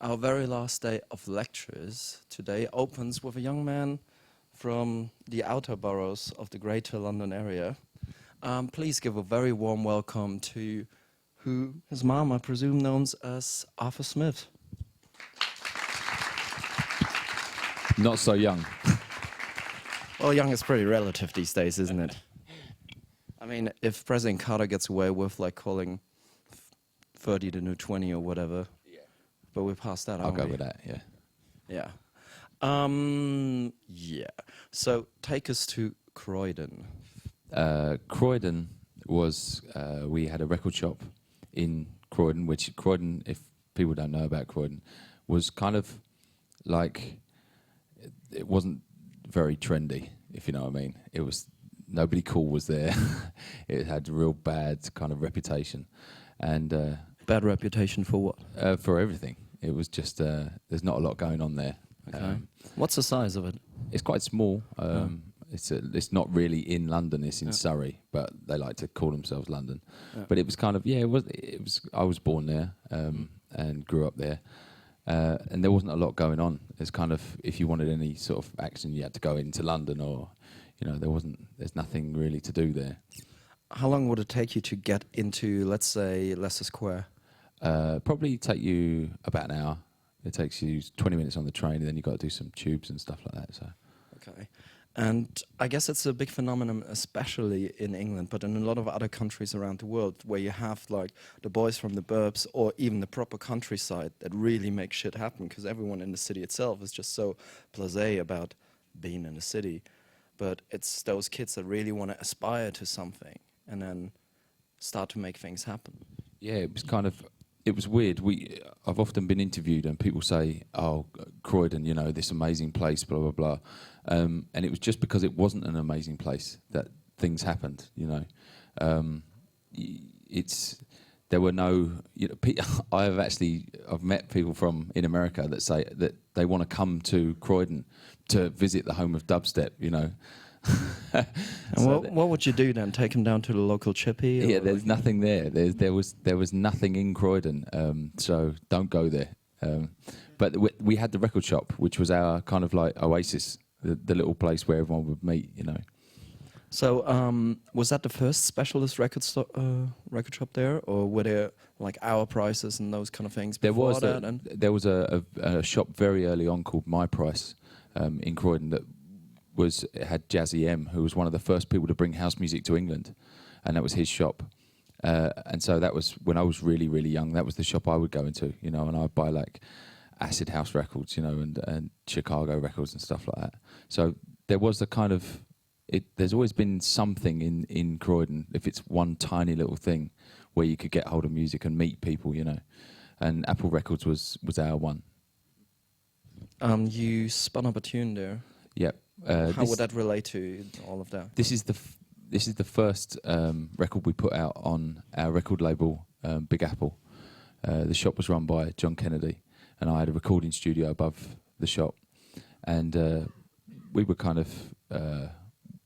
Our very last day of lectures today opens with a young man from the outer boroughs of the Greater London area. Please give a very warm welcome to who his mom, I presume, knows as Arthur Smith. Not so young. Well, young is pretty relative these days, isn't it? I mean, if President Carter gets away with like calling 30 the new 20 or whatever, but we're past that, I'll aren't go we? with that, yeah. Yeah. Yeah. So take us to Croydon. Croydon was, we had a record shop in Croydon, which Croydon, if people don't know about Croydon, was kind of like, it wasn't very trendy, if you know what I mean. It was, nobody cool was there. It had a real bad kind of reputation. And Bad reputation for what? for everything. It was just, there's not a lot going on there. Okay. What's the size of it? It's quite small. It's not really in London. It's in Surrey, but they like to call themselves London. Yeah. But it was kind of It was. I was born there and grew up there, and there wasn't a lot going on. It's kind of, if you wanted any sort of action, you had to go into London, or there's nothing really to do there. How long would it take you to get into, let's say, Leicester Square? Probably take you about an hour. It takes you 20 minutes on the train, and then you've got to do some tubes and stuff like that. So, Okay. And I guess it's a big phenomenon, especially in England, but in a lot of other countries around the world, where you have like the boys from the burbs or even the proper countryside that really make shit happen, because everyone in the city itself is just so blasé about being in the city. But it's those kids that really want to aspire to something and then start to make things happen. yeah, it was weird. I've often been interviewed and people say, "Oh, Croydon, this amazing place, blah blah blah," and it was just because it wasn't an amazing place that things happened. There were no. I've met people in America that say that they want to come to Croydon to visit the home of dubstep. And what would you do then? Take him down to the local chippy? Yeah, there's nothing there. There was nothing in Croydon, so don't go there. But we had the record shop, which was our kind of like oasis, the little place where everyone would meet. So was that the first specialist record shop there, or were there like hour prices and those kind of things before that? There was a shop very early on called My Price in Croydon that had Jazzy M, who was one of the first people to bring house music to England, and that was his shop. And so that was when I was really, really young. That was the shop I would go into, and I'd buy like acid house records, and Chicago records and stuff like that. So there was a kind of there's always been something in Croydon, if it's one tiny little thing where you could get hold of music and meet people, And Apple Records was our one. You spun up a tune there. Yep. How would that relate to all of that? This is the first record we put out on our record label, Big Apple. The shop was run by John Kennedy, and I had a recording studio above the shop, and we were kind of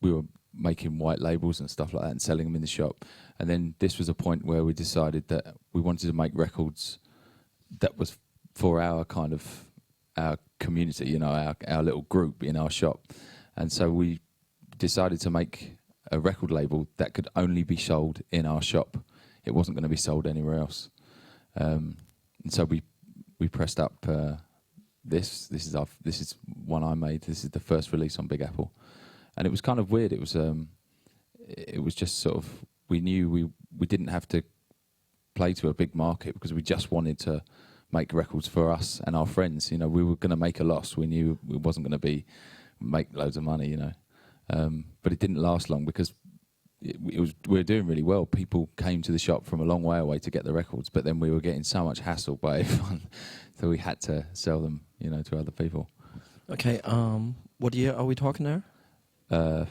we were making white labels and stuff like that and selling them in the shop. And then this was a point where we decided that we wanted to make records that was for our kind of our community, our little group in our shop. And so we decided to make a record label that could only be sold in our shop. It wasn't going to be sold anywhere else. And so we pressed up this. This is one I made. This is the first release on Big Apple, and it was kind of weird. It was just sort of, we knew we didn't have to play to a big market because we just wanted to make records for us and our friends. We were going to make a loss. We knew it wasn't going to make loads of money. But it didn't last long because we were doing really well. People came to the shop from a long way away to get the records, but then we were getting so much hassle by everyone, so we had to sell them, to other people. Okay. What year are we talking there? I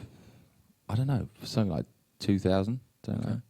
don't know, something like 2000. Don't know.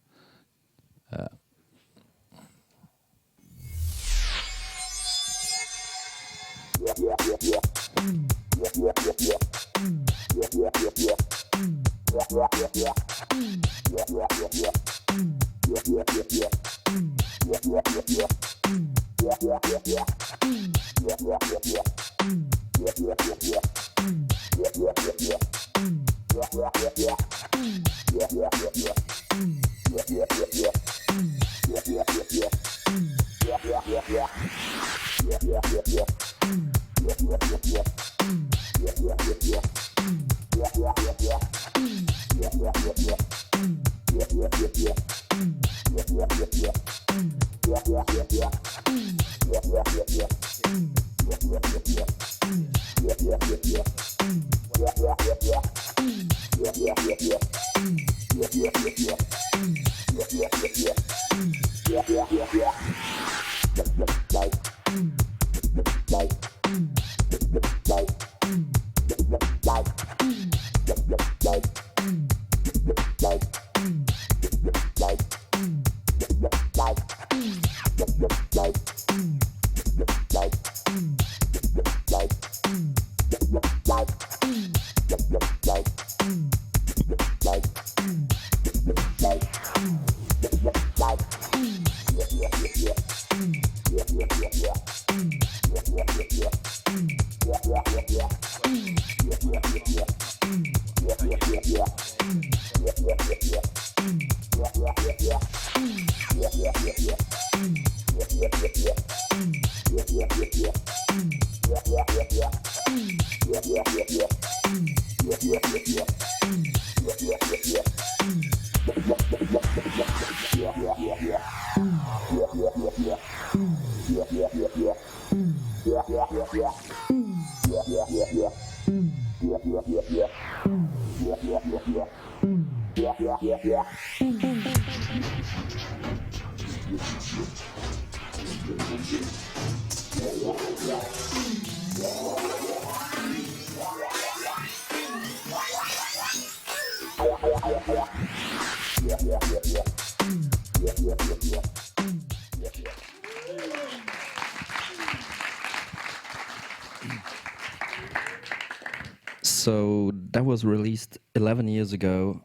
So that was released 11 years ago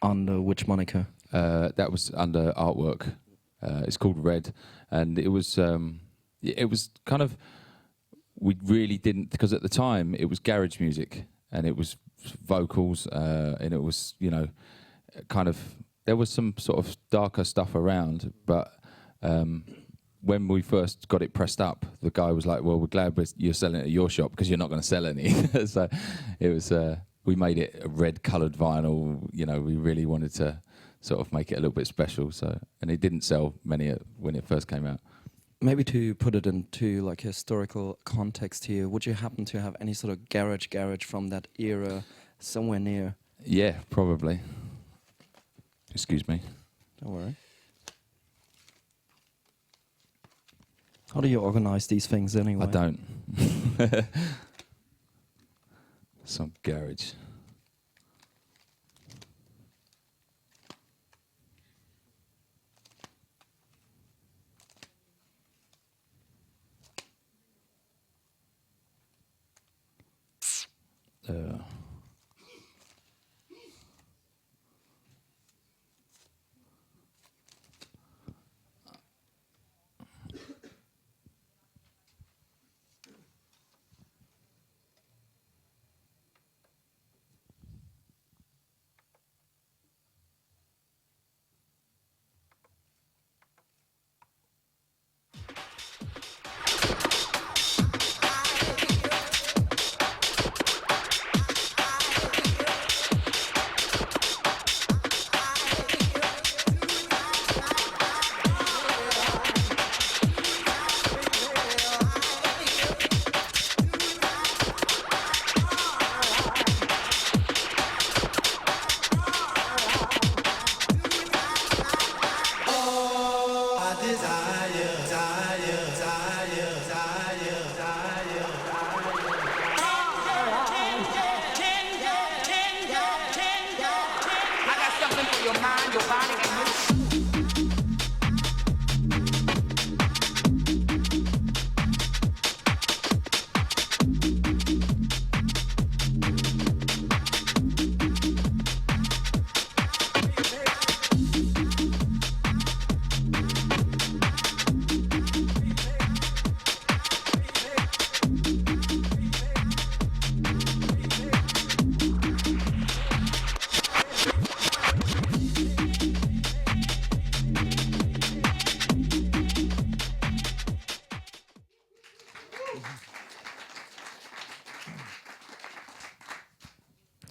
under which moniker? That was under Artwork. It's called Red, and it was kind of, we really didn't, because at the time it was garage music and it was vocals and it was, you know, kind of, there was some sort of darker stuff around, but when we first got it pressed up, the guy was like, well, we're glad you're selling it at your shop because you're not going to sell any. So it was, we made it a red coloured vinyl, you know, we really wanted to sort of make it a little bit special. So, and it didn't sell many when it first came out. Maybe to put it into like historical context here, would you happen to have any sort of garage from that era somewhere near? Yeah, probably. Excuse me. Don't worry. How do you organize these things anyway? I don't. Some garage.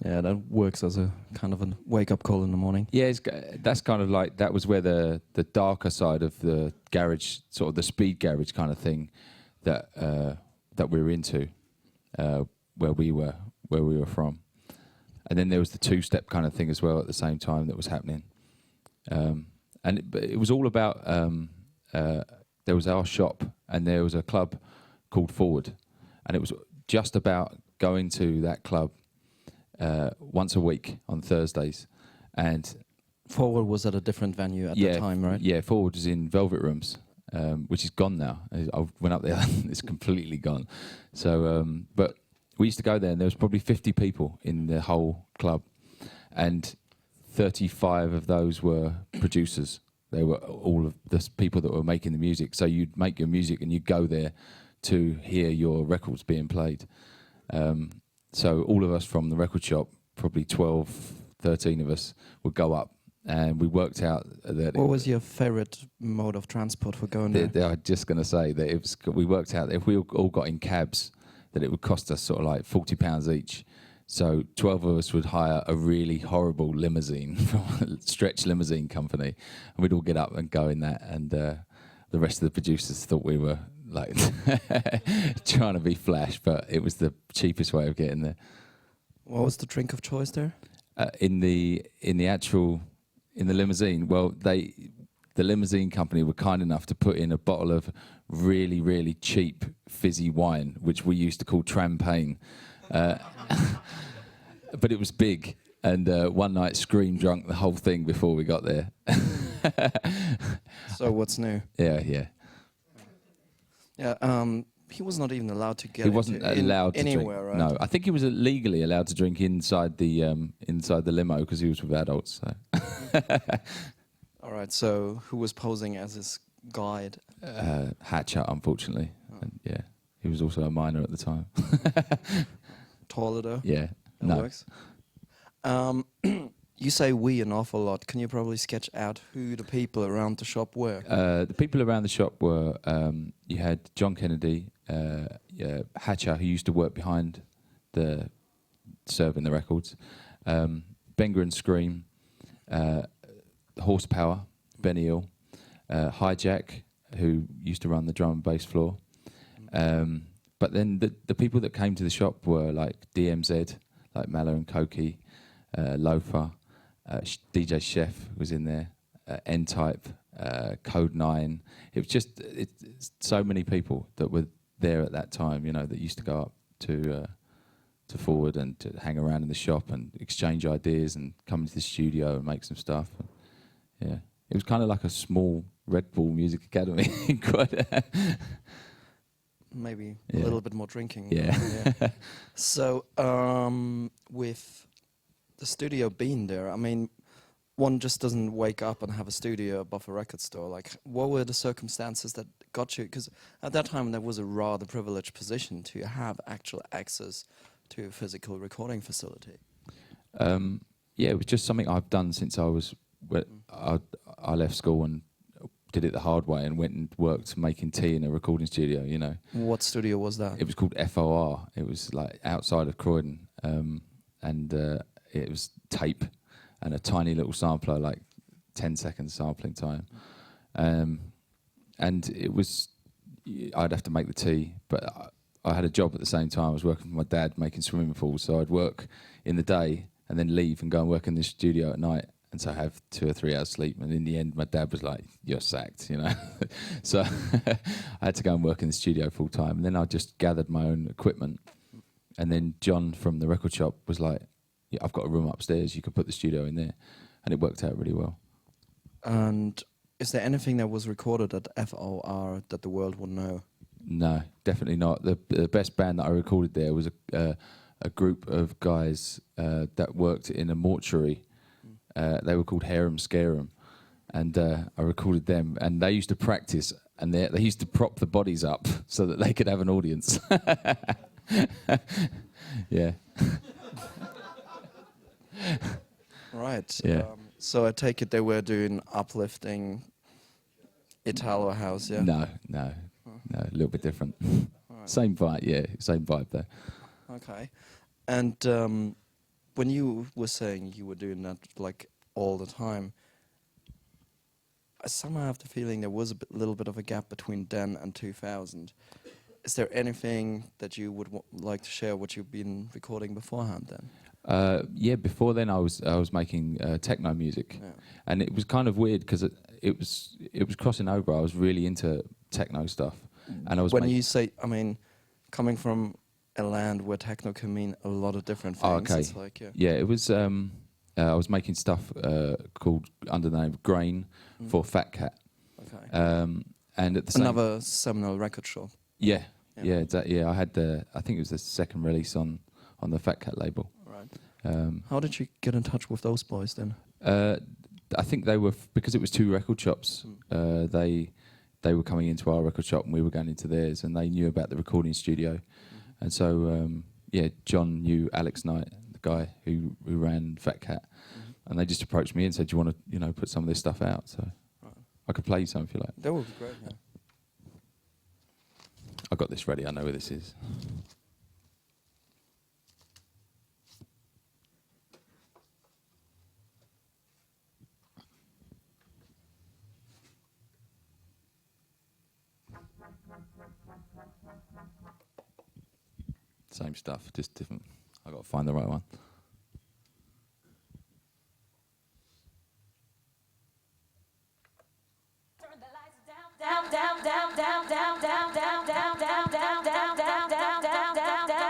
Yeah, that works as a kind of a wake-up call in the morning. Yeah, that's kind of like, that was where the darker side of the garage, sort of the speed garage kind of thing, that we were into, where we were from. And then there was the two-step kind of thing as well at the same time that was happening. But it was all about, there was our shop and there was a club called Forward. And it was just about going to that club once a week on Thursdays. And Forward was at a different venue at the time, right? Yeah, Forward was in Velvet Rooms, which is gone now. I went up there, it's completely gone. So, but we used to go there and there was probably 50 people in the whole club. And 35 of those were producers. They were all of the people that were making the music. So you'd make your music and you'd go there to hear your records being played. So all of us from the record shop, probably 12, 13 of us, would go up and we worked out that... What was your favourite mode of transport for going there? I was just going to say that we worked out that if we all got in cabs, that it would cost us sort of like £40 each. So 12 of us would hire a really horrible limousine from a stretch limousine company, and we'd all get up and go in that, and the rest of the producers thought we were like trying to be flash, but it was the cheapest way of getting there. What was the drink of choice there? In the limousine, well, the limousine company were kind enough to put in a bottle of really, really cheap fizzy wine, which we used to call Trampagne. But it was big, and one night Skream drunk the whole thing before we got there. So what's new? Yeah. Yeah, he was not even allowed to get. He wasn't allowed to anywhere, drink. right? No, I think he was legally allowed to drink inside the limo because he was with adults. So. All right. So who was posing as his guide? Hatcher, unfortunately. Oh. And, yeah, he was also a minor at the time. Taller though. Yeah, That no. works. You say we an awful lot. Can you probably sketch out who the people around the shop were? The people around the shop were, you had John Kennedy, Hatcher, who used to work behind serving the records, Benga and Skream, Horsepower, Benny Hill, Hijack, who used to run the drum and bass floor. But then the people that came to the shop were like DMZ, like Mallow and Koki, Loafer, DJ Chef was in there, N-Type, Code 9. It was just it's so many people that were there at that time, you know, that used to go up to Forward and to hang around in the shop and exchange ideas and come into the studio and make some stuff. Yeah, it was kind of like a small Red Bull Music Academy. Maybe a little bit more drinking. Yeah. So with the studio being there, I mean, one just doesn't wake up and have a studio above a record store. Like, what were the circumstances that got you? Because at that time, that was a rather privileged position to have actual access to a physical recording facility. Yeah, it was just something I've done since I was... I left school and did it the hard way and went and worked making tea in a recording studio, you know. What studio was that? It was called FOR. It was like outside of Croydon. And it was tape and a tiny little sampler, like 10 seconds sampling time. And it was... I'd have to make the tea, but I had a job at the same time. I was working for my dad making swimming pools, so I'd work in the day and then leave and go and work in the studio at night. And so I have 2 or 3 hours sleep. And in the end, my dad was like, "You're sacked," you know. So I had to go and work in the studio full time. And then I just gathered my own equipment. And then John from the record shop was like, "Yeah, I've got a room upstairs. You could put the studio in there." And it worked out really well. And is there anything that was recorded at FOR that the world would know? No, definitely not. The best band that I recorded there was a group of guys that worked in a mortuary. They were called Harem Scarem, and I recorded them. And they used to practice, and they used to prop the bodies up so that they could have an audience. Yeah. Right. Yeah. So I take it they were doing uplifting Italo house, yeah? No, a little bit different. Same vibe, yeah, same vibe there. Okay. And when you were saying you were doing that like all the time, I somehow have the feeling there was a little bit of a gap between then and 2000. Is there anything that you would like to share what you've been recording beforehand then? Yeah, before then I was making techno music, and it was kind of weird because it was crossing over. I was really into techno stuff, and I was. When you say, I mean, coming from a land where techno can mean a lot of different things. Oh, okay. It's like, yeah, it was. I was making stuff called under the name of Grain for Fat Cat. Okay. And at the same another seminal record shop. Yeah. I had I think it was the second release on the Fat Cat label. Right. How did you get in touch with those boys then? I think they were because it was two record shops. They were coming into our record shop and we were going into theirs, and they knew about the recording studio, and so John knew Alex Knight, the guy who ran Fat Cat, and they just approached me and said, "Do you want to put some of this stuff out?" So I could play you some if you like. That would be great. Yeah. I got this ready. I know where this is. Same stuff, just different. I got to find the right one. Turn the lights down, down, down, down, down, down, down, down, down, down, down, down, down, down, down, down, down, down,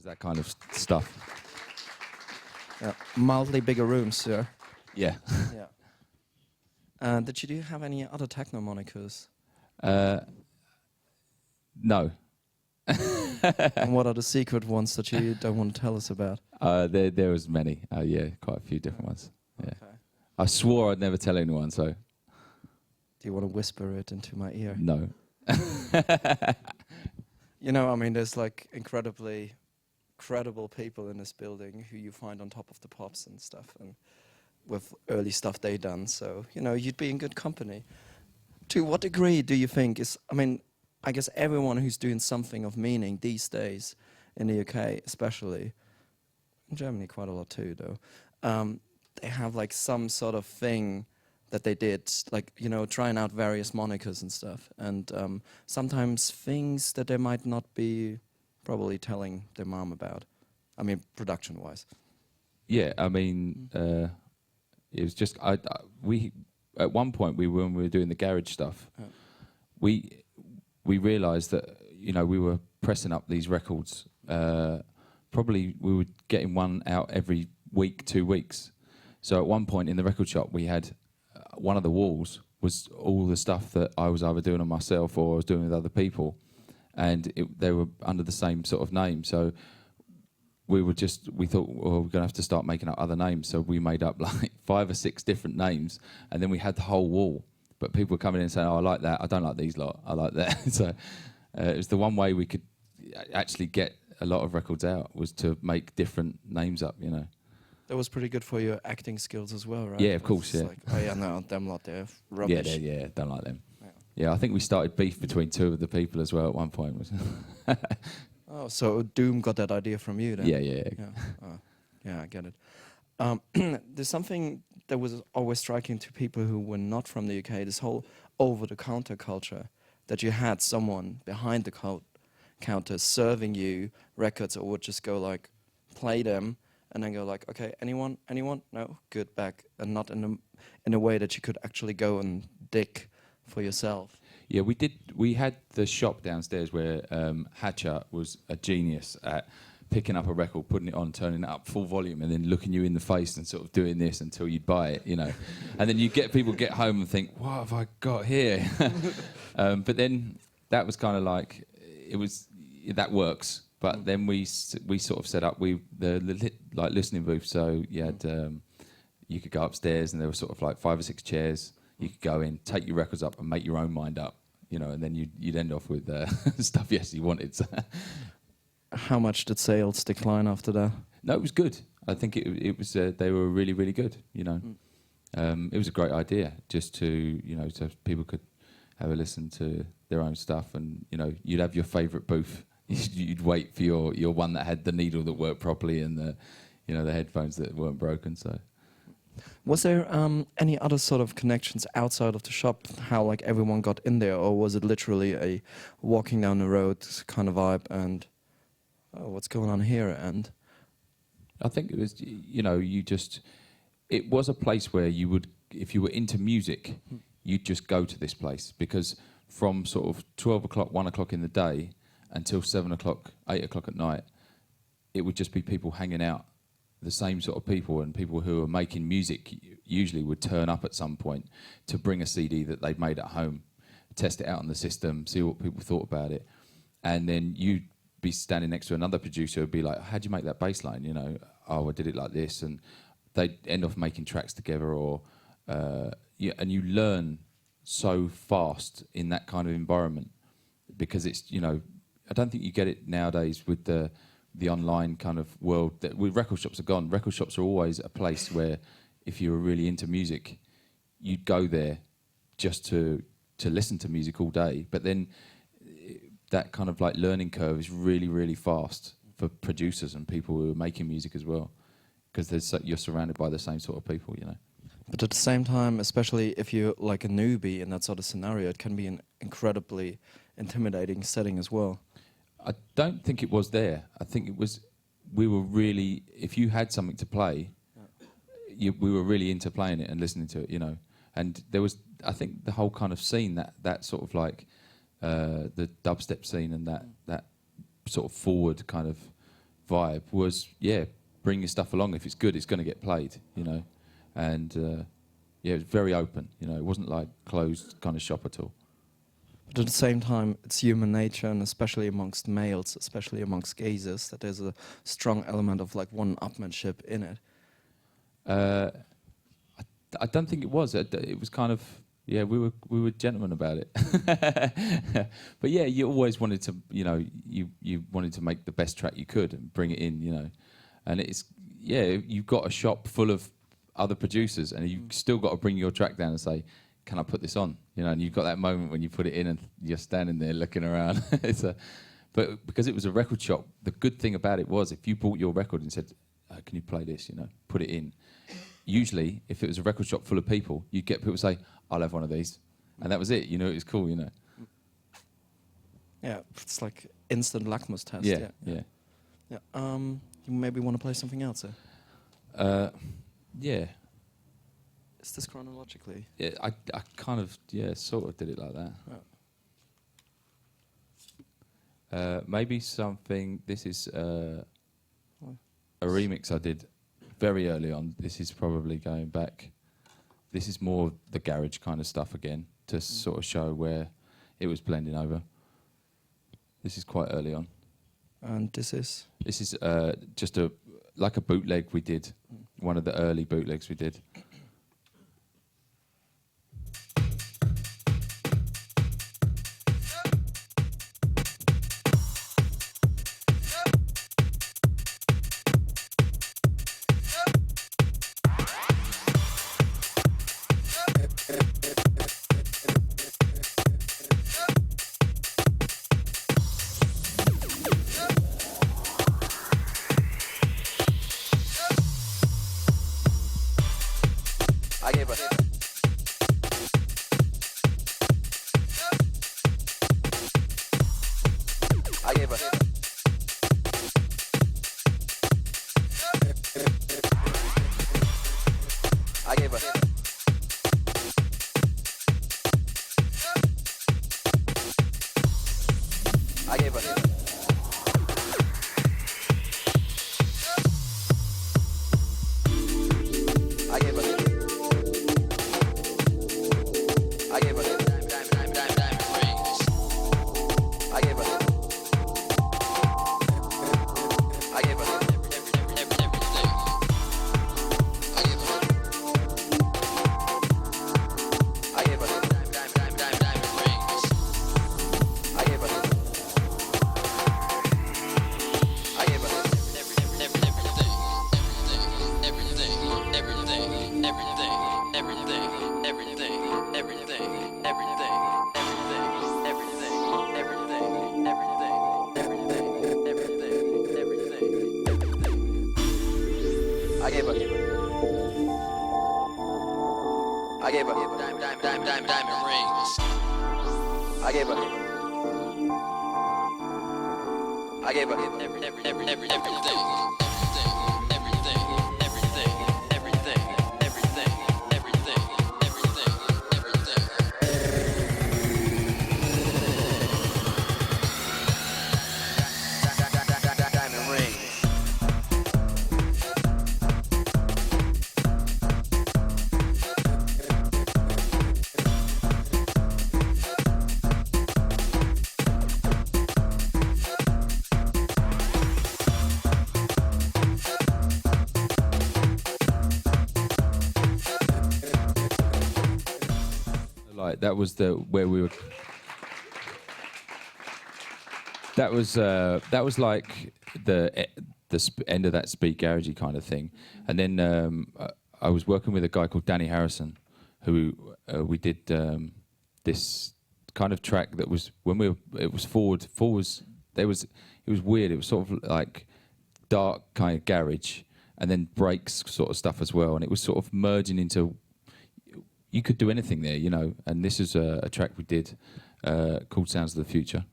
That kind of stuff. Yeah. Mildly bigger rooms, yeah. Yeah. Yeah. Did you have any other techno monikers? No. And what are the secret ones that you don't want to tell us about? There was many. Yeah, quite a few different ones. Yeah. Okay. I swore I'd never tell anyone, so. Do you want to whisper it into my ear? No. I mean, there's like incredibly credible people in this building who you find on top of the pops and stuff, and with early stuff they done. So, you'd be in good company. To what degree do you think I guess everyone who's doing something of meaning these days, in the UK especially, in Germany quite a lot too though, they have like some sort of thing that they did, like, trying out various monikers and stuff, and sometimes things that they might not be probably telling their mom about. I mean, production-wise. Yeah, I mean, it was just we at one point when we were doing the garage stuff, we realised that we were pressing up these records. Probably we were getting one out every week, 2 weeks. So at one point in the record shop, we had one of the walls was all the stuff that I was either doing on myself or I was doing with other people, and they were under the same sort of name. So we thought, well, we're going to have to start making up other names. So we made up like 5 or 6 different names, and then we had the whole wall. But people were coming in and saying, "Oh, I like that. I don't like these lot. I like that." So it was the one way we could actually get a lot of records out was to make different names up, you know. That was pretty good for your acting skills as well, right? Yeah, of course, It's yeah. Like, oh yeah, no, them lot, they're rubbish. Yeah, don't like them. Yeah. Yeah, I think we started beef between two of the people as well at one point. Oh, so Doom got that idea from you then? yeah. Yeah, I get it. There's something that was always striking to people who were not from the UK, this whole over-the-counter culture, that you had someone behind the counter serving you records, or would just go like, play them, and then go like, okay, anyone? No? Good, back. And not in a way that you could actually go and dig for yourself. Yeah, we did. We had the shop downstairs where Hatcher was a genius at picking up a record, putting it on, turning it up full volume, and then looking you in the face and sort of doing this until you'd buy it, you know. And then you get people get home and think, what have I got here? But then that was kind of like, it was, that works. But then we sort of set up the listening booth. So you had you could go upstairs and there were sort of like 5 or 6 chairs. You could go in, take your records up, and make your own mind up, you know. And then you'd end off with stuff you actually wanted. So. How much did sales decline after that? No, it was good. I think it was. They were really, really good. You know, it was a great idea just to, you know, so people could have a listen to their own stuff, and you know, you'd have your favourite booth. You'd wait for your one that had the needle that worked properly and the, you know, the headphones that weren't broken. So, was there any other sort of connections outside of the shop? How like everyone got in there, or was it literally a walking down the road kind of vibe and what's going on here? And I think it was, you know, it was a place where you would, if you were into music, you'd just go to this place, because from sort of 12 o'clock, 1 o'clock in the day until 7 o'clock, 8 o'clock at night, it would just be people hanging out, the same sort of people, and people who are making music usually would turn up at some point to bring a CD that they'd made at home, test it out on the system, see what people thought about it, and then you'd be standing next to another producer who'd be like, how'd you make that bass line? You know, oh, I did it like this, and they'd end off making tracks together, or and you learn so fast in that kind of environment, because it's, you know, I don't think you get it nowadays with the online kind of world. That with record shops are gone. Record shops are always a place where, if you were really into music, you'd go there just to listen to music all day. But then that kind of like learning curve is really, really fast for producers and people who are making music as well, because you're surrounded by the same sort of people, you know. but at the same time, especially if you're like a newbie in that sort of scenario, it can be an incredibly intimidating setting as well. I don't think it was there. I think it was, we were really, if you had something to play, we were really into playing it and listening to it, you know. And there was, I think, the whole kind of scene, that sort of like the dubstep scene and that sort of forward kind of vibe was, yeah, bring your stuff along. If it's good, it's going to get played, you know. And yeah, it was very open, you know. It wasn't like closed kind of shop at all. But at the same time, it's human nature, and especially amongst males, especially amongst gazers, that there's a strong element of like one-upmanship in it. I don't think it was. It was kind of, yeah, we were gentlemen about it. But yeah, you always wanted to, you know, you wanted to make the best track you could and bring it in, you know. And it's, yeah, you've got a shop full of other producers, and you've still got to bring your track down and say, can I put this on? You know, and you've got that moment when you put it in and you're standing there looking around. But because it was a record shop, the good thing about it was, if you bought your record and said, can you play this, you know, put it in. Usually, if it was a record shop full of people, you'd get people say, I'll have one of these. And that was it, you know, it was cool, you know. Yeah, it's like instant lakmus test. Yeah. You maybe want to play something else, sir? Yeah. Is this chronologically? Yeah, I kind of, yeah, sort of did it like that. Oh. Maybe something, this is a remix I did very early on. This is probably going back, this is more the garage kind of stuff again, to sort of show where it was blending over. This is quite early on. And this is? This is just like a bootleg we did, one of the early bootlegs we did. Diamond rings. I gave her Like that was where we were. That was like the end of that speed garagey kind of thing, and then I was working with a guy called Danny Harrison, who we did this kind of track that was it was forward. It was weird. It was sort of like dark kind of garage, and then breaks sort of stuff as well, and it was sort of merging into. You could do anything there, you know, and this is a track we did called Sounds of the Future.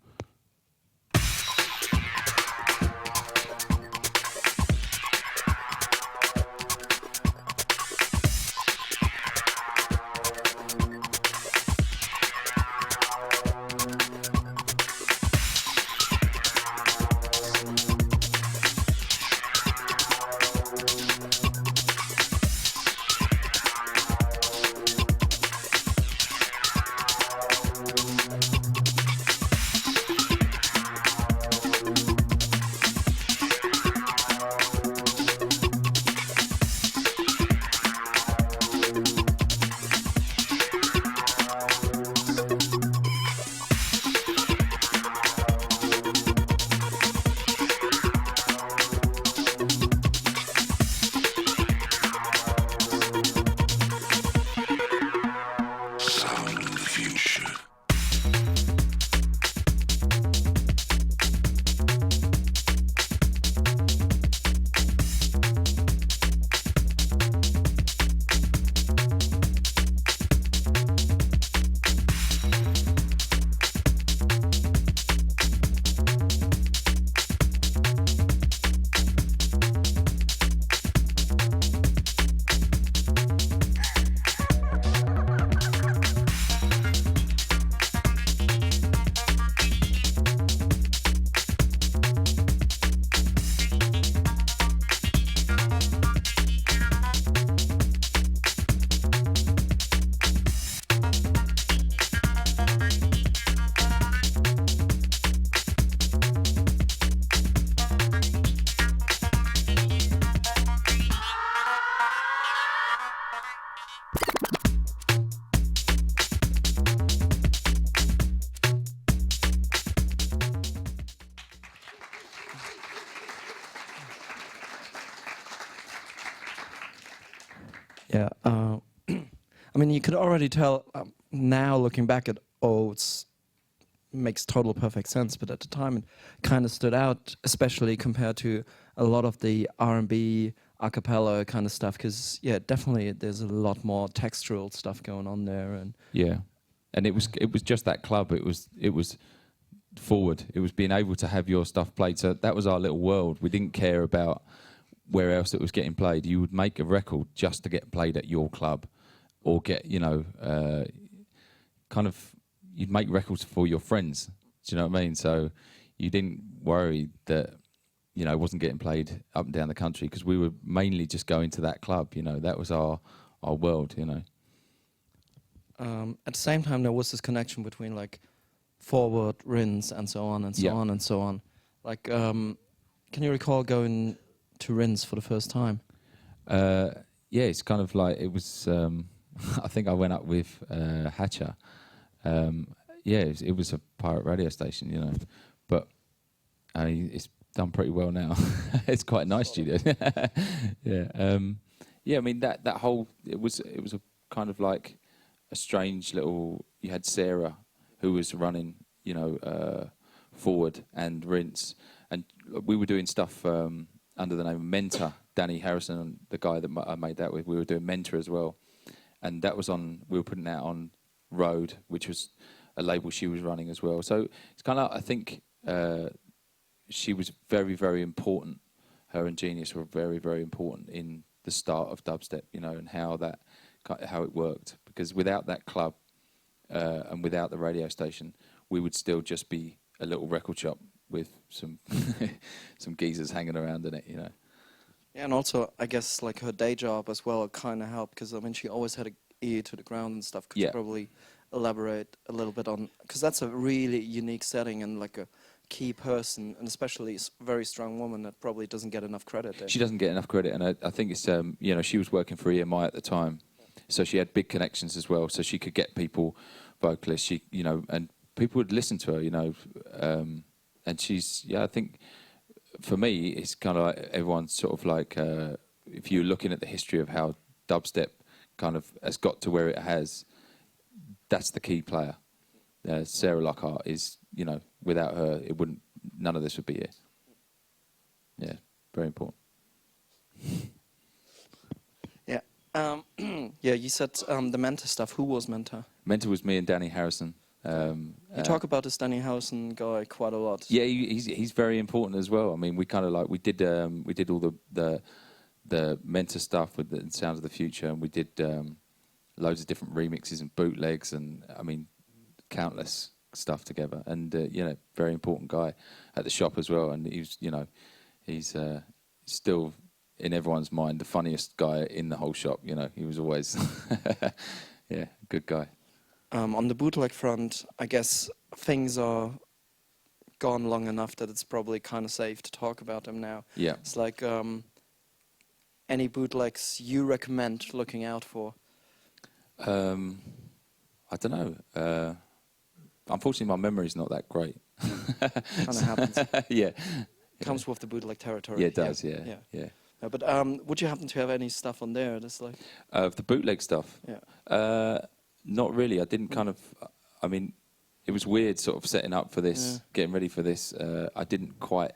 Yeah, I mean, you could already tell now, looking back at it makes total perfect sense. But at the time, it kind of stood out, especially compared to a lot of the R&B a cappella kind of stuff. Because definitely there's a lot more textural stuff going on there. And yeah, and it was just that club. It was forward. It was being able to have your stuff played. So that was our little world. We didn't care about where else it was getting played. You would make a record just to get played at your club, or get, you know, kind of, you'd make records for your friends. Do you know what I mean? So you didn't worry that, you know, it wasn't getting played up and down the country, because we were mainly just going to that club. You know, that was our world. You know. At the same time, there was this connection between like forward, rinse, and so on and so on and so on. Like, can you recall going to rinse for the first time? Yeah, it's kind of like it was. I think I went up with Hatcher. It was a pirate radio station, you know, but it's done pretty well now. It's quite a nice studio. Yeah, I mean that whole it was a kind of like a strange little. You had Sarah, who was running, you know, forward and rinse, and we were doing stuff under the name of Mentor. Danny Harrison, and the guy that I made that with, we were doing Mentor as well. And that was we were putting that on Road, which was a label she was running as well. So it's kind of, I think she was very, very important. Her and Genius were very, very important in the start of dubstep, you know, and how it worked. Because without that club and without the radio station, we would still just be a little record shop with some some geezers hanging around in it, you know. Yeah, and also, I guess, like, her day job as well kind of helped, because, I mean, she always had an ear to the ground and stuff. Could you probably elaborate a little bit on... Because that's a really unique setting and, like, a key person, and especially a very strong woman that probably doesn't get enough credit. She doesn't get enough credit, and I think it's, you know, she was working for EMI at the time, so she had big connections as well, so she could get people, vocalists, you know, and people would listen to her, you know, and she's, I think... For me, it's kind of like everyone's sort of like, if you're looking at the history of how dubstep kind of has got to where it has, that's the key player. Sarah Lockhart is, you know, without her, none of this would be here. Yeah, very important. Yeah. Yeah, you said the Mentor stuff. Who was Mentor? Mentor was me and Danny Harrison. You talk about this Danny Harrison guy quite a lot. Yeah, he's very important as well. I mean, we kind of like we did all the Mentor stuff with the Sounds of the Future, and we did loads of different remixes and bootlegs, and I mean, countless stuff together. And you know, very important guy at the shop as well. And he's still in everyone's mind the funniest guy in the whole shop. You know, he was always good guy. On the bootleg front, I guess things are gone long enough that it's probably kind of safe to talk about them now. Yeah. It's like any bootlegs you recommend looking out for? I don't know. Unfortunately, my memory's not that great. Kind of happens. Yeah. Comes with the bootleg territory. Yeah, it does, yeah. But would you happen to have any stuff on there that's like... The bootleg stuff? Yeah. Not really. I didn't kind of... I mean, it was weird sort of setting up for this, getting ready for this. I didn't quite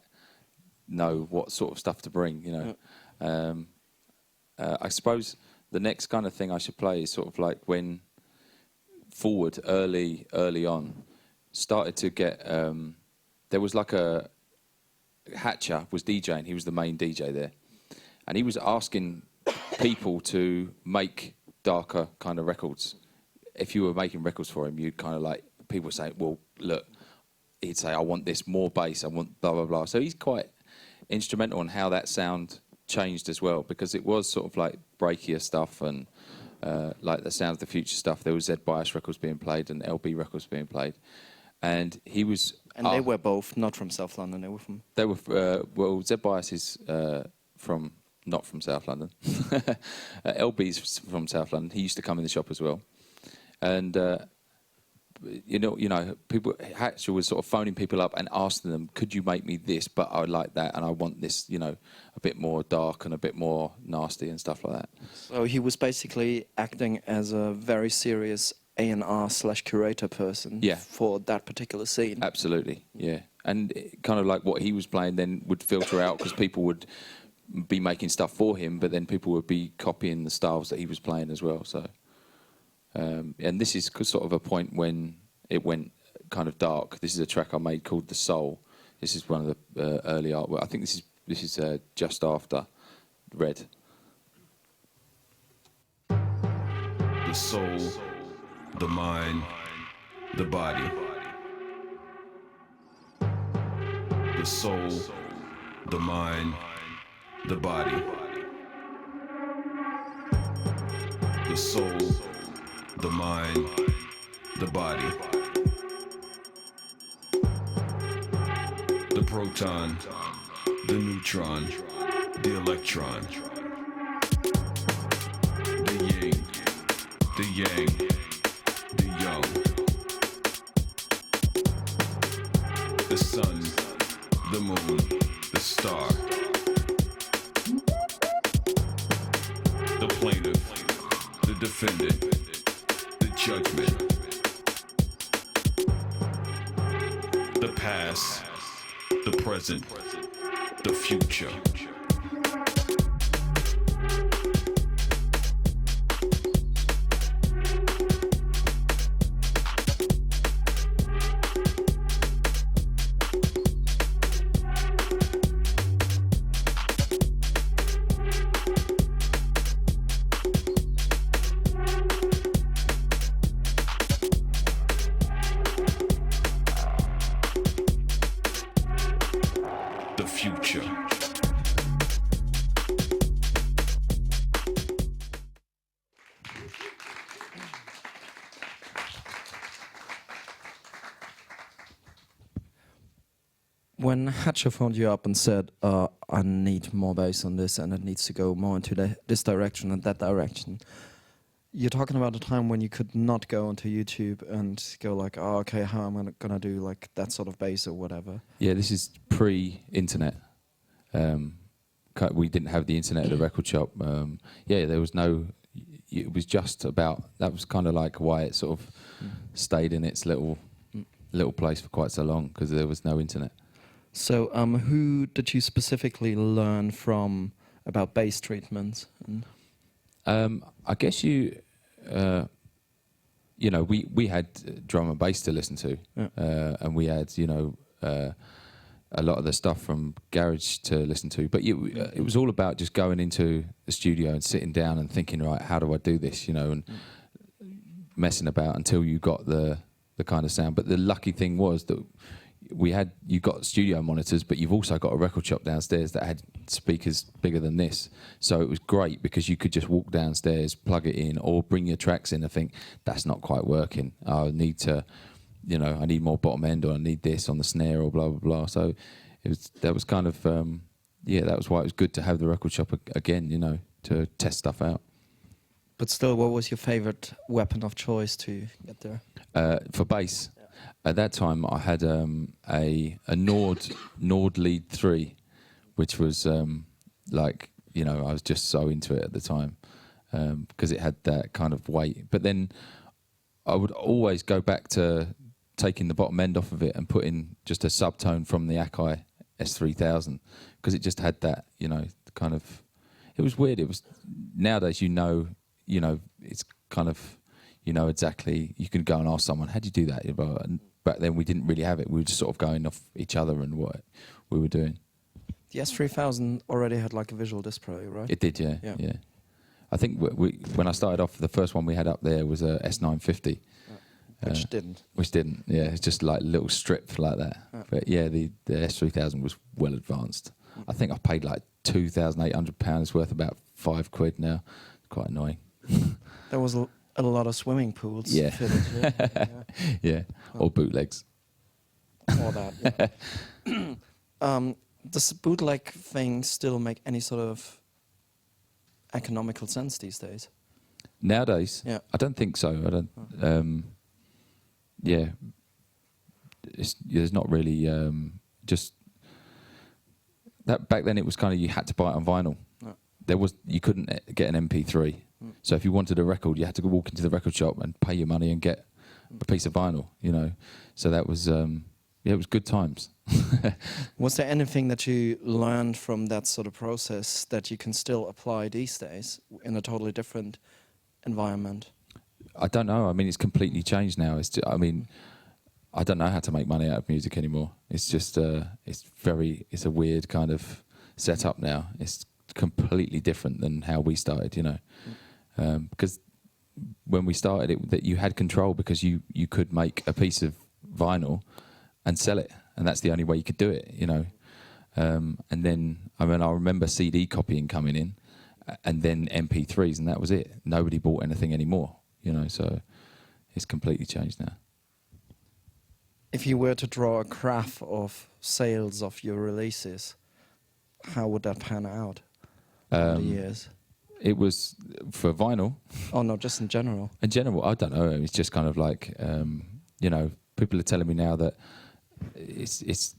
know what sort of stuff to bring, you know. I suppose the next kind of thing I should play is sort of like when Forward, early on, started to get... there was like a... Hatcher was DJing. He was the main DJ there. And he was asking people to make darker kind of records. If you were making records for him, you'd kind of like, people would say, well, look, he'd say, I want this more bass, I want blah, blah, blah. So he's quite instrumental in how that sound changed as well, because it was sort of like breakier stuff and like the Sounds of the Future stuff. There was Z Bias records being played and LB records being played. And he was... And they were both not from South London, they were from... They were, well, Z Bias is not from South London. LB's from South London. He used to come in the shop as well. And you know, people. Hatcher was sort of phoning people up and asking them, "Could you make me this? But I like that, and I want this, you know, a bit more dark and a bit more nasty and stuff like that." So he was basically acting as a very serious A&R/curator person for that particular scene. Absolutely, yeah. And kind of like what he was playing then would filter out because people would be making stuff for him, but then people would be copying the styles that he was playing as well. So. And this is sort of a point when it went kind of dark. This is a track I made called The Soul. This is one of the early artwork. I think this is just after Red. The soul, the mind, the body. The soul, the mind, the body. The soul, the mind, the body. The proton, the neutron, the electron. The yin, the yang, the young. The sun, the moon, the star. The plaintiff, the defendant. Judgment. The past, the present, the future. When Hatcher phoned you up and said, I need more bass on this and it needs to go more into this direction and that direction, you're talking about a time when you could not go onto YouTube and go like, oh, okay, how am I going to do like that sort of bass or whatever? Yeah, this is pre-internet. We didn't have the internet at the record shop. There was no... It was just about... That was kind of like why it sort of stayed in its little place for quite so long, because there was no internet. So who did you specifically learn from about bass treatments? I guess we had drum and bass to listen to, and we had a lot of the stuff from garage to listen to. But it was all about just going into the studio and sitting down and thinking, right, how do I do this? And messing about until you got the kind of sound. But the lucky thing was that you got studio monitors, but you've also got a record shop downstairs that had speakers bigger than this. So it was great because you could just walk downstairs, plug it in, or bring your tracks in and think, that's not quite working. I need to, I need more bottom end, or I need this on the snare, or blah, blah, blah. So that was kind of, that was why it was good to have the record shop again, to test stuff out. But still, what was your favorite weapon of choice to get there? For bass? At that time, I had a Nord Lead 3, which was I was just so into it at the time because it had that kind of weight. But then I would always go back to taking the bottom end off of it and putting just a subtone from the Akai S3000 because it just had that, kind of... It was weird. It was... Nowadays, it's kind of... exactly, you can go and ask someone, how do you do that? And back then we didn't really have it. We were just sort of going off each other and what we were doing. The S3000 already had like a visual display, right? It did, yeah. I think when I started off, the first one we had up there was a S950. Which didn't. Yeah. It's just like a little strip like that. But yeah, the S3000 was well advanced. I think I paid like £2,800 worth, about £5 now. Quite annoying. There was a lot of swimming pools. Yeah. Fitted, yeah. Or bootlegs. Or that, yeah. Does bootleg thing still make any sort of economical sense these days? Nowadays? Yeah. I don't think so. I don't... there's not really... just... That back then it was kind of, you had to buy it on vinyl. You couldn't get an MP3. So if you wanted a record, you had to go walk into the record shop and pay your money and get a piece of vinyl, So that was, it was good times. Was there anything that you learned from that sort of process that you can still apply these days in a totally different environment? I don't know. I mean, it's completely changed now. I don't know how to make money out of music anymore. It's just, it's a weird kind of setup now. It's completely different than how we started, because when we started that you had control because you could make a piece of vinyl and sell it, and that's the only way you could do it, and then I remember CD copying coming in, and then MP3s, and that was it. Nobody bought anything anymore, so it's completely changed now. If you were to draw a graph of sales of your releases, how would that pan out over the years? It was for vinyl. Oh no, just in general. In general, I don't know. It's just kind of like, people are telling me now that it's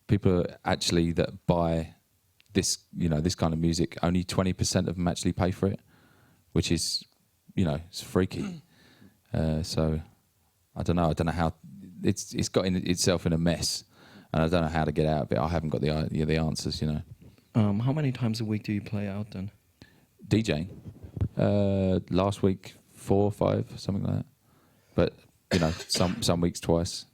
people actually that buy this, this kind of music. Only 20% of them actually pay for it, which is, it's freaky. So I don't know. I don't know how it's got itself in a mess, and I don't know how to get out of it. I haven't got the answers. How many times a week do you play out then? DJing. Last week 4 or 5, something like that. But some weeks twice.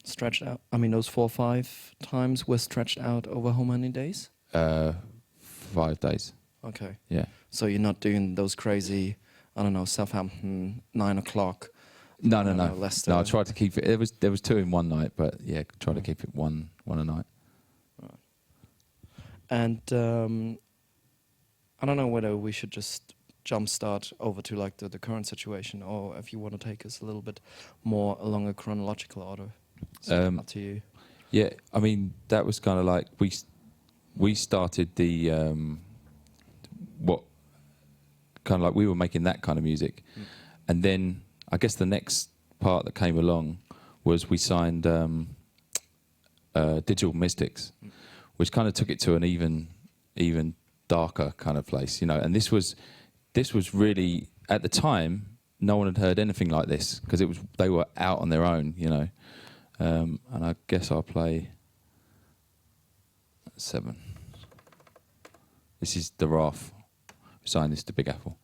Stretched out. I mean, those 4 or 5 times were stretched out over how many days? 5 days. Okay. Yeah. So you're not doing those crazy, I don't know, Southampton 9 o'clock. No. Leicester. No, I tried to keep it. There was 2 in one night, but yeah, try to keep it one a night. And I don't know whether we should just jumpstart over to like the current situation, or if you want to take us a little bit more along a chronological order. So up to you. Yeah, I mean that was kind of like we started the what kind of like we were making that kind of music, and then I guess the next part that came along was we signed Digital Mystics, which kind of took it to an even darker kind of place, you know. And this was really, at the time, no one had heard anything like this because they were out on their own, you know. And I guess I'll play 7. This is the Wrath. We signed this to Big Apple.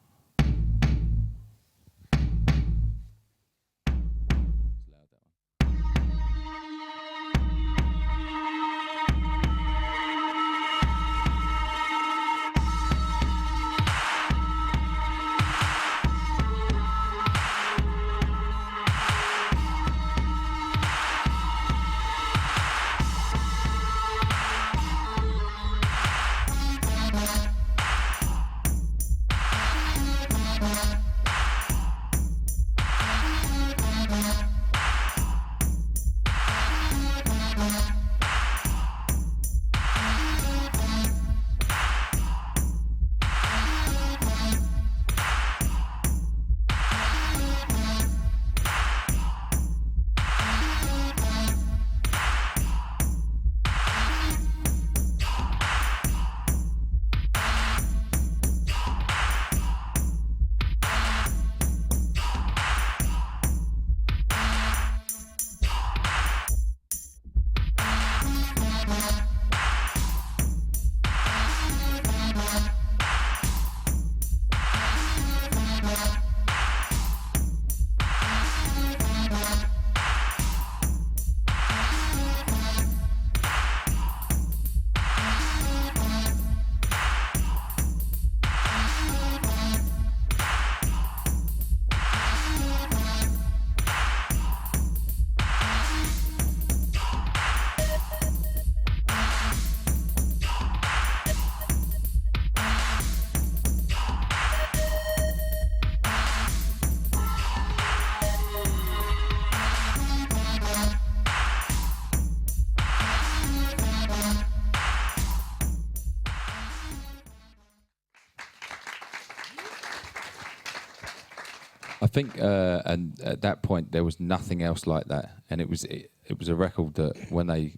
I think, and at that point there was nothing else like that, and it was a record that when they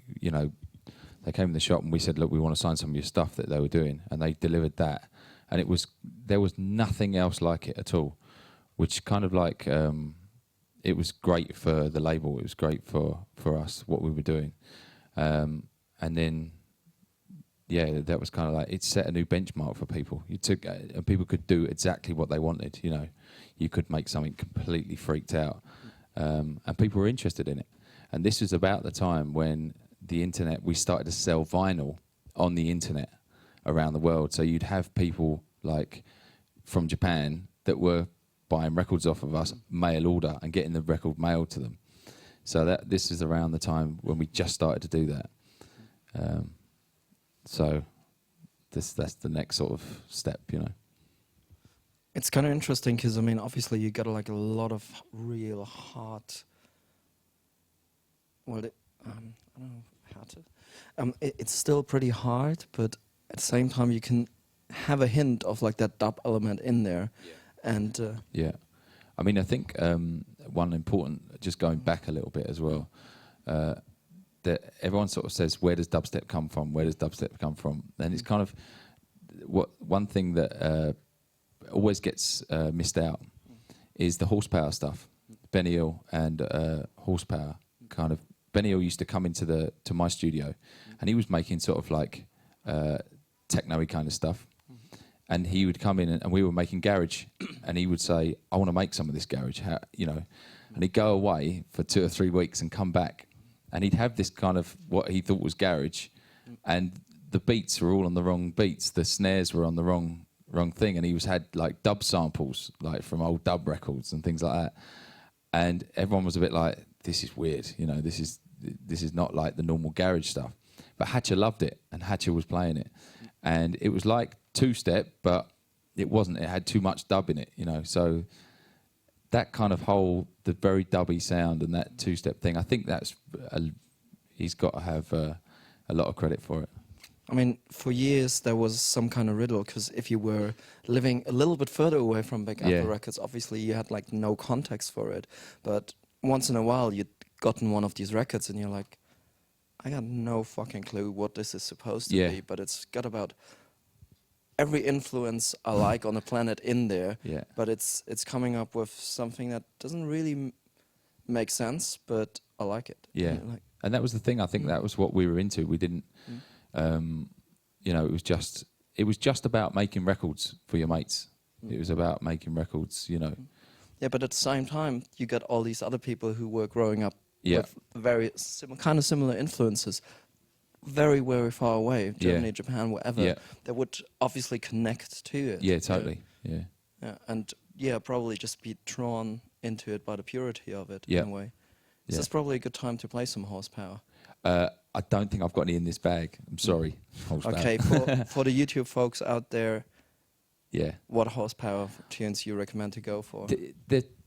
came in the shop and we said, look, we want to sign some of your stuff that they were doing, and they delivered that, and there was nothing else like it at all, which kind of like it was great for the label, it was great for us what we were doing, and then. Yeah, that was kind of like, it set a new benchmark for people. People could do exactly what they wanted, you know. You could make something completely freaked out, and people were interested in it. And this was about the time when the internet, we started to sell vinyl on the internet around the world. So you'd have people like from Japan that were buying records off of us, mail order, and getting the record mailed to them. So this is around the time when we just started to do that. So that's the next sort of step, you know. It's kind of interesting because, I mean, obviously you got like a lot of real hard. Well, I don't know how to. It's still pretty hard, but at the same time you can have a hint of like that dub element in there, and yeah. I mean, I think one important, just going back a little bit as well. That everyone sort of says, where does dubstep come from? Where does dubstep come from? And it's kind of one thing that always gets missed out is the horsepower stuff. Benny Hill and horsepower kind of. Benny Hill used to come into my studio, and he was making sort of like techno-y kind of stuff. And he would come in, and we were making garage, and he would say, I want to make some of this garage, you know. And he'd go away for 2 or 3 weeks and come back. And he'd have this kind of what he thought was garage, and the beats were all on the wrong beats. The snares were on the wrong thing, and he had like dub samples, like from old dub records and things like that. And everyone was a bit like, "This is weird, you know. This is not like the normal garage stuff." But Hatcher loved it, and Hatcher was playing it, and it was like 2-step, but it wasn't. It had too much dub in it, you know. So that kind of the very dubby sound and that 2-step thing, I think that's he's got to have a lot of credit for it. I mean, for years there was some kind of riddle, because if you were living a little bit further away from Big Apple Records, obviously you had like no context for it. But once in a while you'd gotten one of these records and you're like, I got no fucking clue what this is supposed to be, but it's got about every influence I like on the planet in there. Yeah. But it's coming up with something that doesn't really make sense, but I like it. Yeah. And that was the thing. I think that was what we were into. We didn't, you know, it was just about making records for your mates. It was about making records, you know. Yeah, but at the same time, you got all these other people who were growing up with very kind of similar influences, very, very far away, Germany, Japan, wherever, that would obviously connect to it. Yeah, totally. Yeah. And probably just be drawn into it by the purity of it in a way. So it's probably a good time to play some Horsepower. I don't think I've got any in this bag. I'm sorry. Horsepower. Okay, for the YouTube folks out there, what Horsepower tunes you recommend to go for?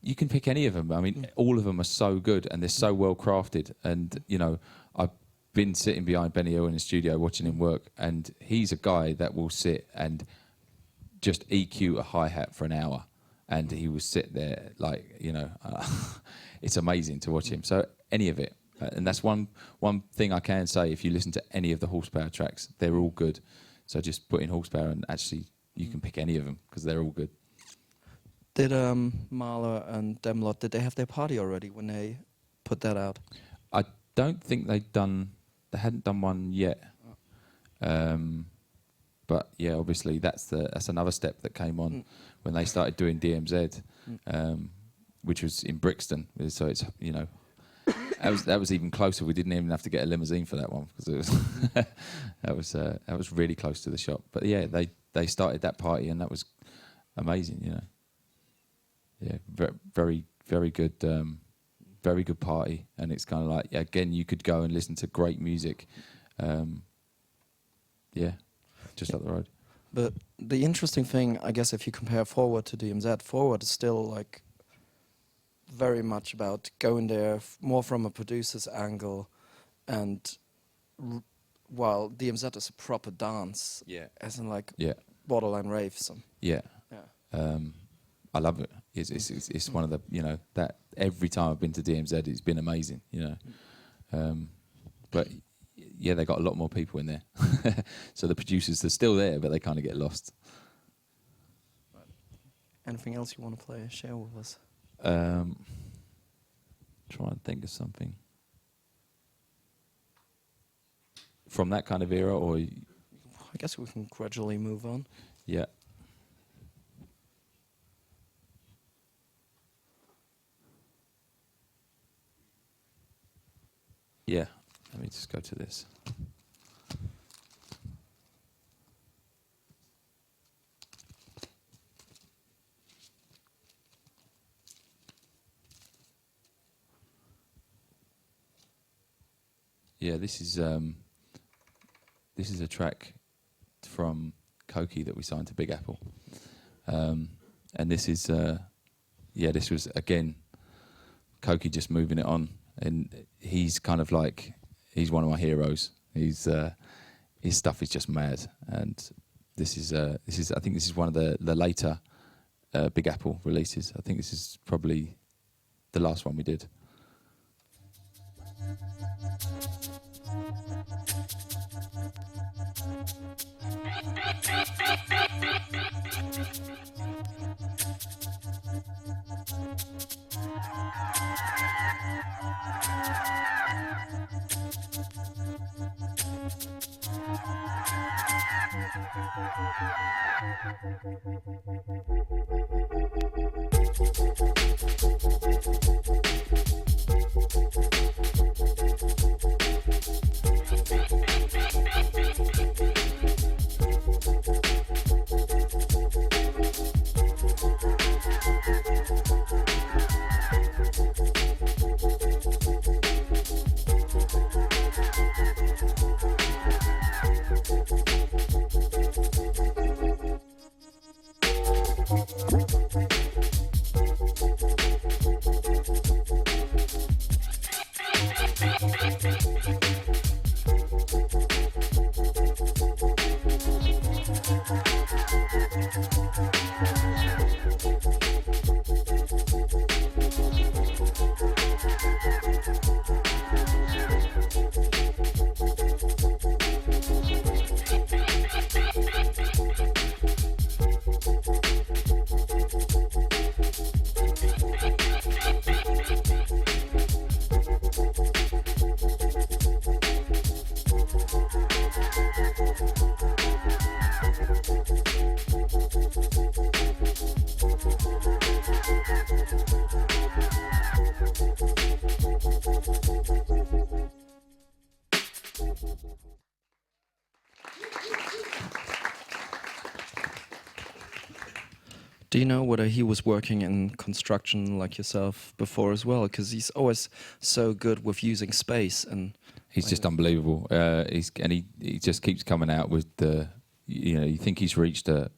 You can pick any of them. I mean, all of them are so good and they're so well crafted. And, you know, I've been sitting behind Benny Hill in the studio watching him work, and he's a guy that will sit and just EQ a hi-hat for an hour. And he will sit there like, you know, it's amazing to watch him. So any of it. And that's one thing I can say. If you listen to any of the Horsepower tracks, they're all good. So just put in Horsepower and actually you can pick any of them because they're all good. Did Mahler and Demlot, did they have their party already when they put that out? I don't think they hadn't done one yet. But yeah, obviously that's another step that came on when they started doing DMZ, which was in Brixton. So it's, you know, that was even closer. We didn't even have to get a limousine for that one because it was that was really close to the shop. But yeah, they started that party and that was amazing. You know, yeah, very very good, very good party. And it's kind of like, again, you could go and listen to great music. Yeah, just up the road. But the interesting thing, I guess, if you compare Forward to DMZ, Forward is still like very much about going there more from a producer's angle, and while DMZ is a proper dance, as in like borderline rave. I love it. It's one of the, you know, that every time I've been to DMZ, it's been amazing, you know. But yeah, they got a lot more people in there. So the producers are still there, but they kind of get lost. Anything else you want to play? Share with us. Try and think of something from that kind of era, or I guess we can gradually move on. Yeah. Yeah. Let me just go to this. Yeah, this is a track from Koki that we signed to Big Apple, and this is this was again Koki just moving it on, and he's kind of like, he's one of my heroes. He's his stuff is just mad, and this is I think this is one of the later Big Apple releases. I think this is probably the last one we did. Do you know whether he was working in construction like yourself before as well? Because he's always so good with using space and. He's just unbelievable. He just keeps coming out with the, you think he's reached a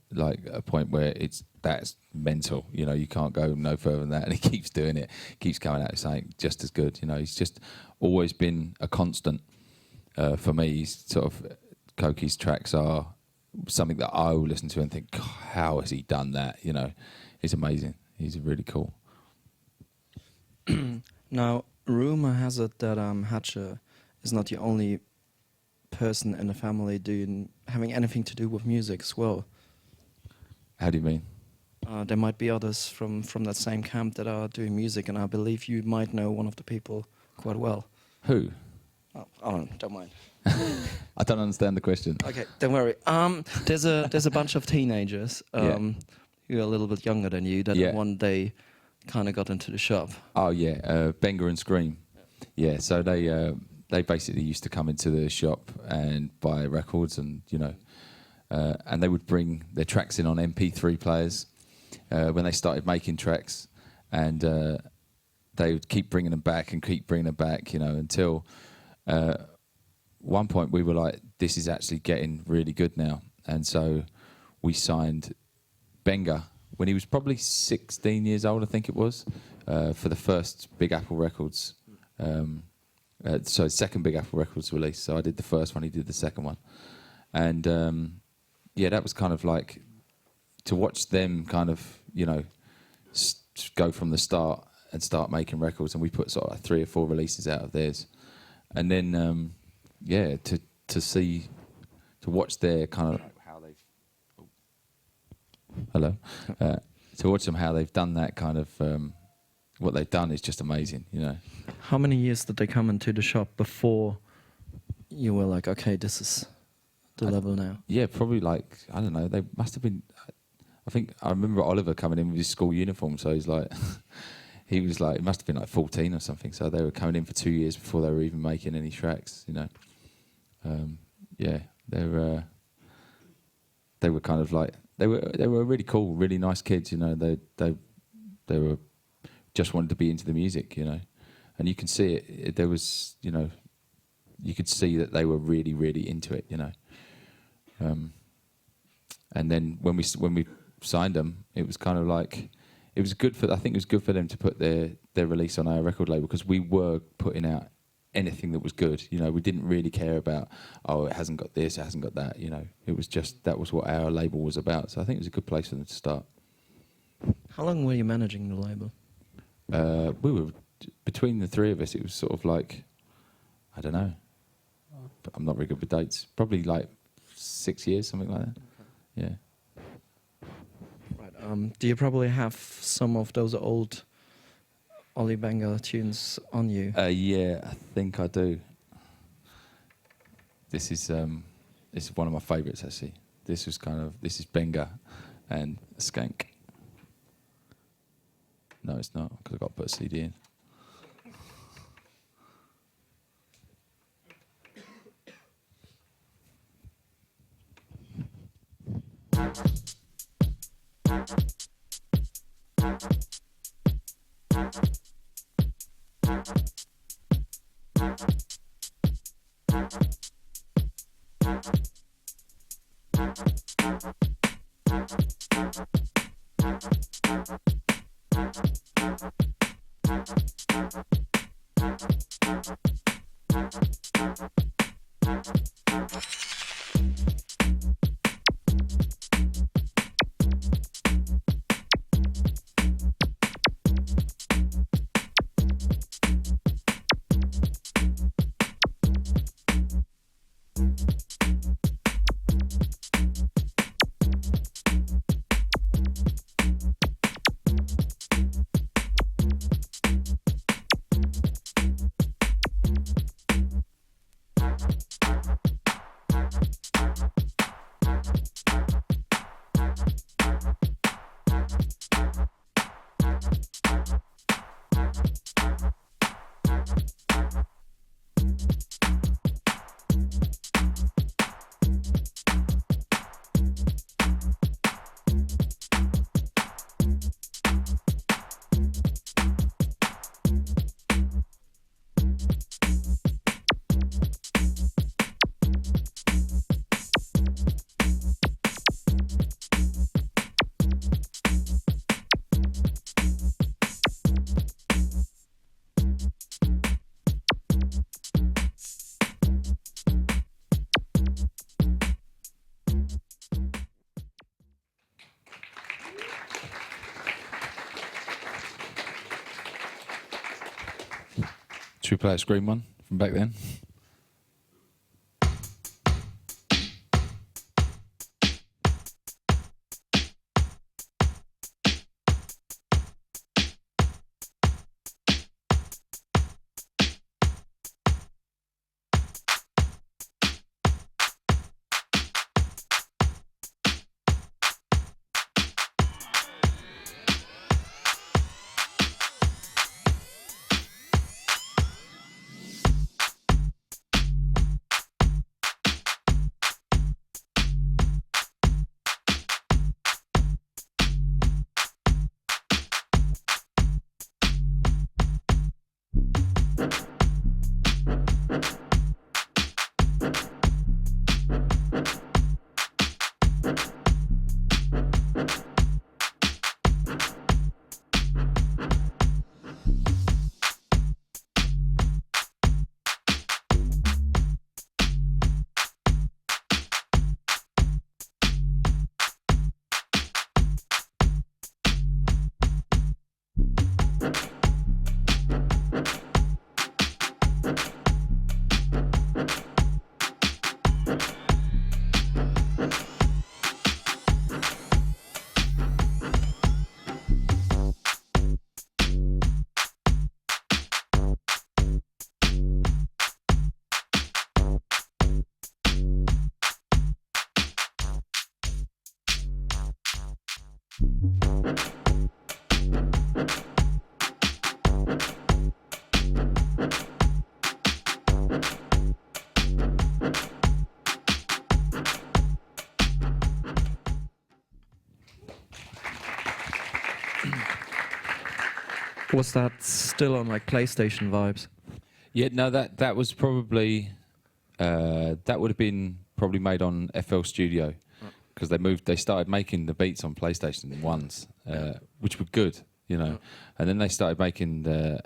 point where that's mental. You can't go no further than that, and he keeps doing it. Keeps coming out saying just as good. He's just always been a constant for me. He's sort of Koki's tracks are something that I will listen to and think, God, how has he done that? He's amazing. He's really cool. Now, rumor has it that Hatcher is not the only person in the family having anything to do with music as well. How do you mean? There might be others from that same camp that are doing music, and I believe you might know one of the people quite well. Who? Oh, don't mind. I don't understand the question. Okay, don't worry. There's a bunch of teenagers who are a little bit younger than you that one day kind of got into the shop. Oh yeah, Benga and Skream. Yeah, so they basically used to come into the shop and buy records, and and they would bring their tracks in on MP3 players when they started making tracks, and they would keep bringing them back and keep bringing them back, until one point we were like, this is actually getting really good now, and so we signed Benga when he was probably 16 years old, I think it was, for the first Big Apple Records. So second Big Apple Records release. So I did the first one, he did the second one. And that was kind of like to watch them kind of, go from the start and start making records. And we put sort of 3 or 4 releases out of theirs. And then, to watch their kind of how they've... Hello? To watch them how they've done that kind of... what they've done is just amazing, How many years did they come into the shop before you were like, okay, this is the level now? Yeah, probably like, I don't know, they must have been, I think, I remember Oliver coming in with his school uniform, so he's like, it must have been like 14 or something, so they were coming in for 2 years before they were even making any tracks, they were kind of like, they were really cool, really nice kids, they were just wanted to be into the music, and you can see it. There was, you could see that they were really, really into it, And then when we signed them, it was kind of like it was good for. I think it was good for them to put their release on our record label, because we were putting out anything that was good. We didn't really care about, it hasn't got this, it hasn't got that. It was just that was what our label was about. So I think it was a good place for them to start. How long were you managing the label? We were between the 3 of us. It was sort of like, I don't know. I'm not very good with dates. Probably like 6 years, something like that. Yeah. Right. Do you probably have some of those old Ollie Benga tunes on you? Yeah, I think I do. This is one of my favourites actually. This is Benga and Skank. No, it's not, because I've got to put a CD in. Should we play a Skream one from back then? Was that still on like PlayStation vibes? Yeah, no, that was probably that would have been probably made on FL Studio because they started making the beats on PlayStation ones, which were good, you know, and then they started making the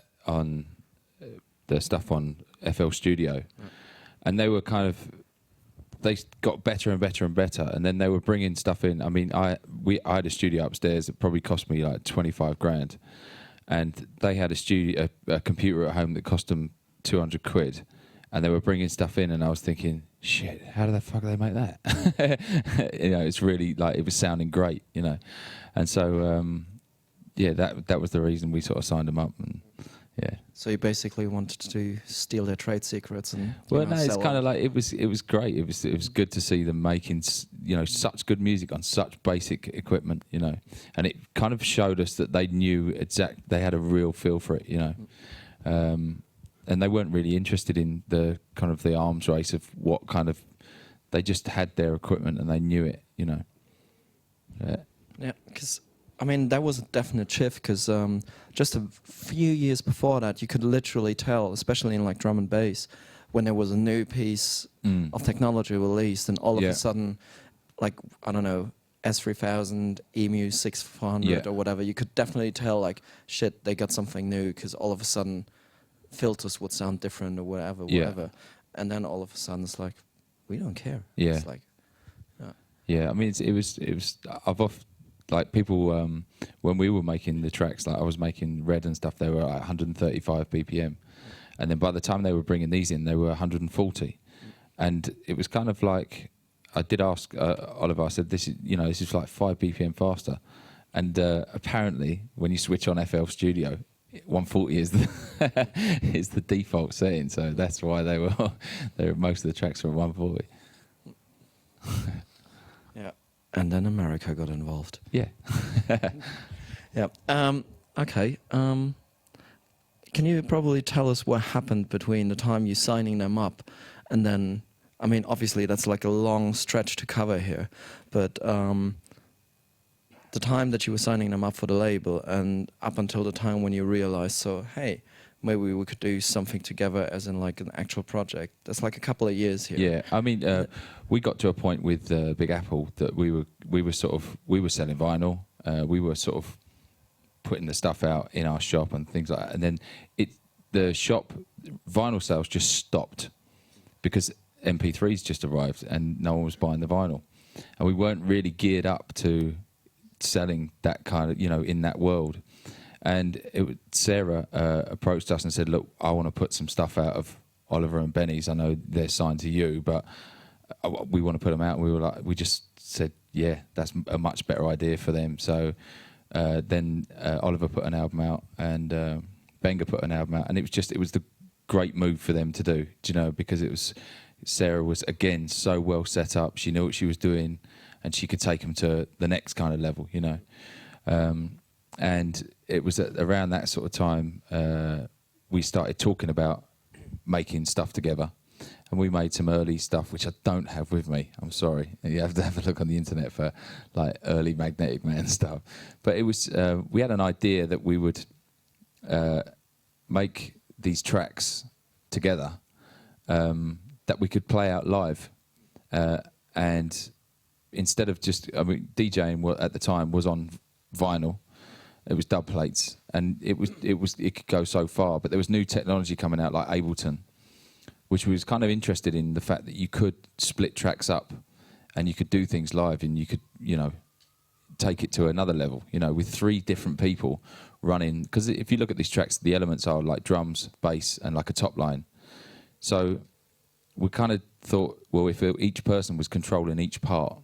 stuff on FL Studio, and they were they got better and better and better, and then they were bringing stuff in. I mean, I had a studio upstairs that probably cost me like 25 grand. And they had a computer at home that cost them 200 quid, and they were bringing stuff in, and I was thinking, shit, how the fuck do they make that? You know, it's really like it was sounding great, you know, and so yeah, that was the reason we sort of signed them up, and yeah. So you basically wanted to steal their trade secrets and Well, no, it's kind of like it was great. It was good to see them making such good music on such basic equipment, you know, and it kind of showed us that they knew they had a real feel for it, you know, and they weren't really interested in the kind of the arms race of what kind of they just had their equipment and they knew it, you know. Yeah, because I mean, that was a definite shift because just a few years before that, you could literally tell, especially in like drum and bass, when there was a new piece of technology released, and all of a sudden, like, I don't know, S3000, EMU 6400 or whatever, you could definitely tell, like, shit, they got something new because all of a sudden filters would sound different or whatever. And then all of a sudden it's like, we don't care. Yeah. It's like, yeah, I mean, it was like people, when we were making the tracks, like I was making Red and stuff, they were at 135 BPM. And then by the time they were bringing these in, they were 140. And it was kind of like, I did ask Oliver, I said, this is like 5 BPM faster. And apparently, when you switch on FL Studio, 140 is the default setting. So that's why most of the tracks were 140. yeah. And then America got involved. Yeah. Yeah. Okay. Can you probably tell us what happened between the time you signing them up and then, I mean, obviously that's like a long stretch to cover here, but the time that you were signing them up for the label and up until the time when you realized, so, hey, maybe we could do something together as in like an actual project. That's like a couple of years here. Yeah, I mean, we got to a point with Big Apple that we were selling vinyl. We were sort of putting the stuff out in our shop and things like that. And then the shop vinyl sales just stopped because MP3s just arrived and no one was buying the vinyl. And we weren't really geared up to selling that kind of, in that world. And Sarah approached us and said, look, I want to put some stuff out of Oliver and Benny's. I know they're signed to you, but we want to put them out. And we just said, yeah, that's a much better idea for them. So then Oliver put an album out, and Benga put an album out, and it was the great move for them to do, you know, because Sarah was, again, so well set up. She knew what she was doing, and she could take them to the next kind of level, you know. And it was around that sort of time we started talking about making stuff together. And we made some early stuff, which I don't have with me. I'm sorry. You have to have a look on the internet for like early Magnetic Man stuff. But it was we had an idea that we would make these tracks together that we could play out live, and instead of just, I mean, DJing at the time was on vinyl. It was dub plates, and it could go so far. But there was new technology coming out like Ableton, which was kind of interested in the fact that you could split tracks up, and you could do things live, and you could, you know, take it to another level, you know, with 3 different people running. Because if you look at these tracks, the elements are like drums, bass, and like a top line. So we kind of thought, well, if each person was controlling each part,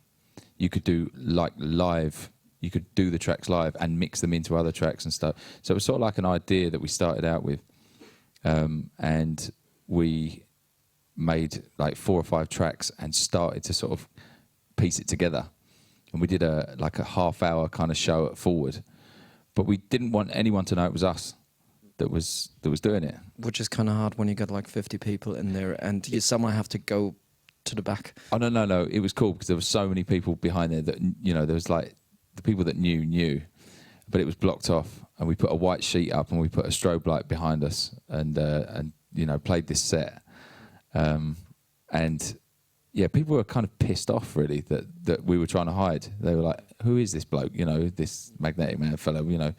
you could do like live, you could do the tracks live and mix them into other tracks and stuff. So it was sort of like an idea that we started out with, and we made like 4 or 5 tracks and started to sort of piece it together. And we did a half-hour kind of show at Forward, but we didn't want anyone to know it was us that was doing it. Which is kind of hard when you got like 50 people in there, and you somehow have to go to the back. Oh no! It was cool because there were so many people behind there that, you know, there was like the people that knew, but it was blocked off, and we put a white sheet up and we put a strobe light behind us, and you know, played this set, and yeah, people were kind of pissed off really that we were trying to hide. They were like, who is this bloke, you know, this Magnetic Man fellow, you know.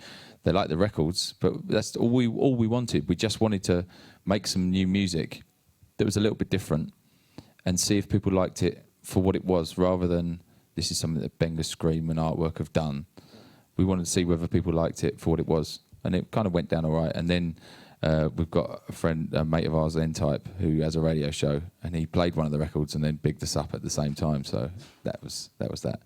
They like the records, but that's all we wanted. We just wanted to make some new music that was a little bit different and see if people liked it for what it was, rather than this is something that Benga, Skream and Artwork have done. We wanted to see whether people liked it for what it was, and it kind of went down all right. And then we've got a mate of ours, N-Type, who has a radio show, and he played one of the records and then bigged us up at the same time. So that was that.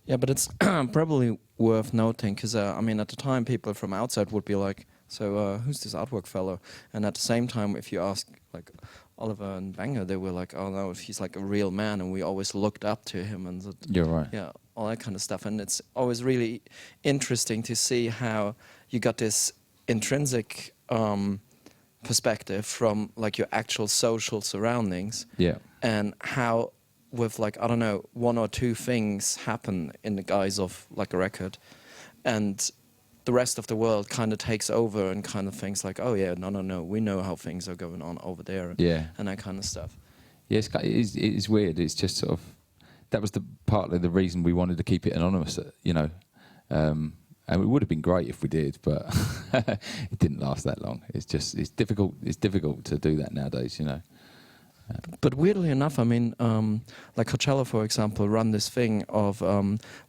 Yeah, but it's probably worth noting because, I mean, at the time, people from outside would be like, so who's this Artwork fellow? And at the same time, if you ask, like, Oliver and Benga, they were like, oh, no, he's like a real man, and we always looked up to him. And you're right. Yeah, all that kind of stuff. And it's always really interesting to see how you got this intrinsic perspective from, like, your actual social surroundings. Yeah. And how with, like, I don't know, 1 or 2 things happen in the guise of like a record, and the rest of the world kind of takes over and kind of thinks like, oh yeah, no, we know how things are going on over there, yeah, and that kind of stuff. Yeah, it is weird. It's just sort of, that was partly the reason we wanted to keep it anonymous, you know, and it would have been great if we did, but it didn't last that long. It's difficult to do that nowadays, you know. But weirdly enough, I mean, like Coachella, for example, run this thing of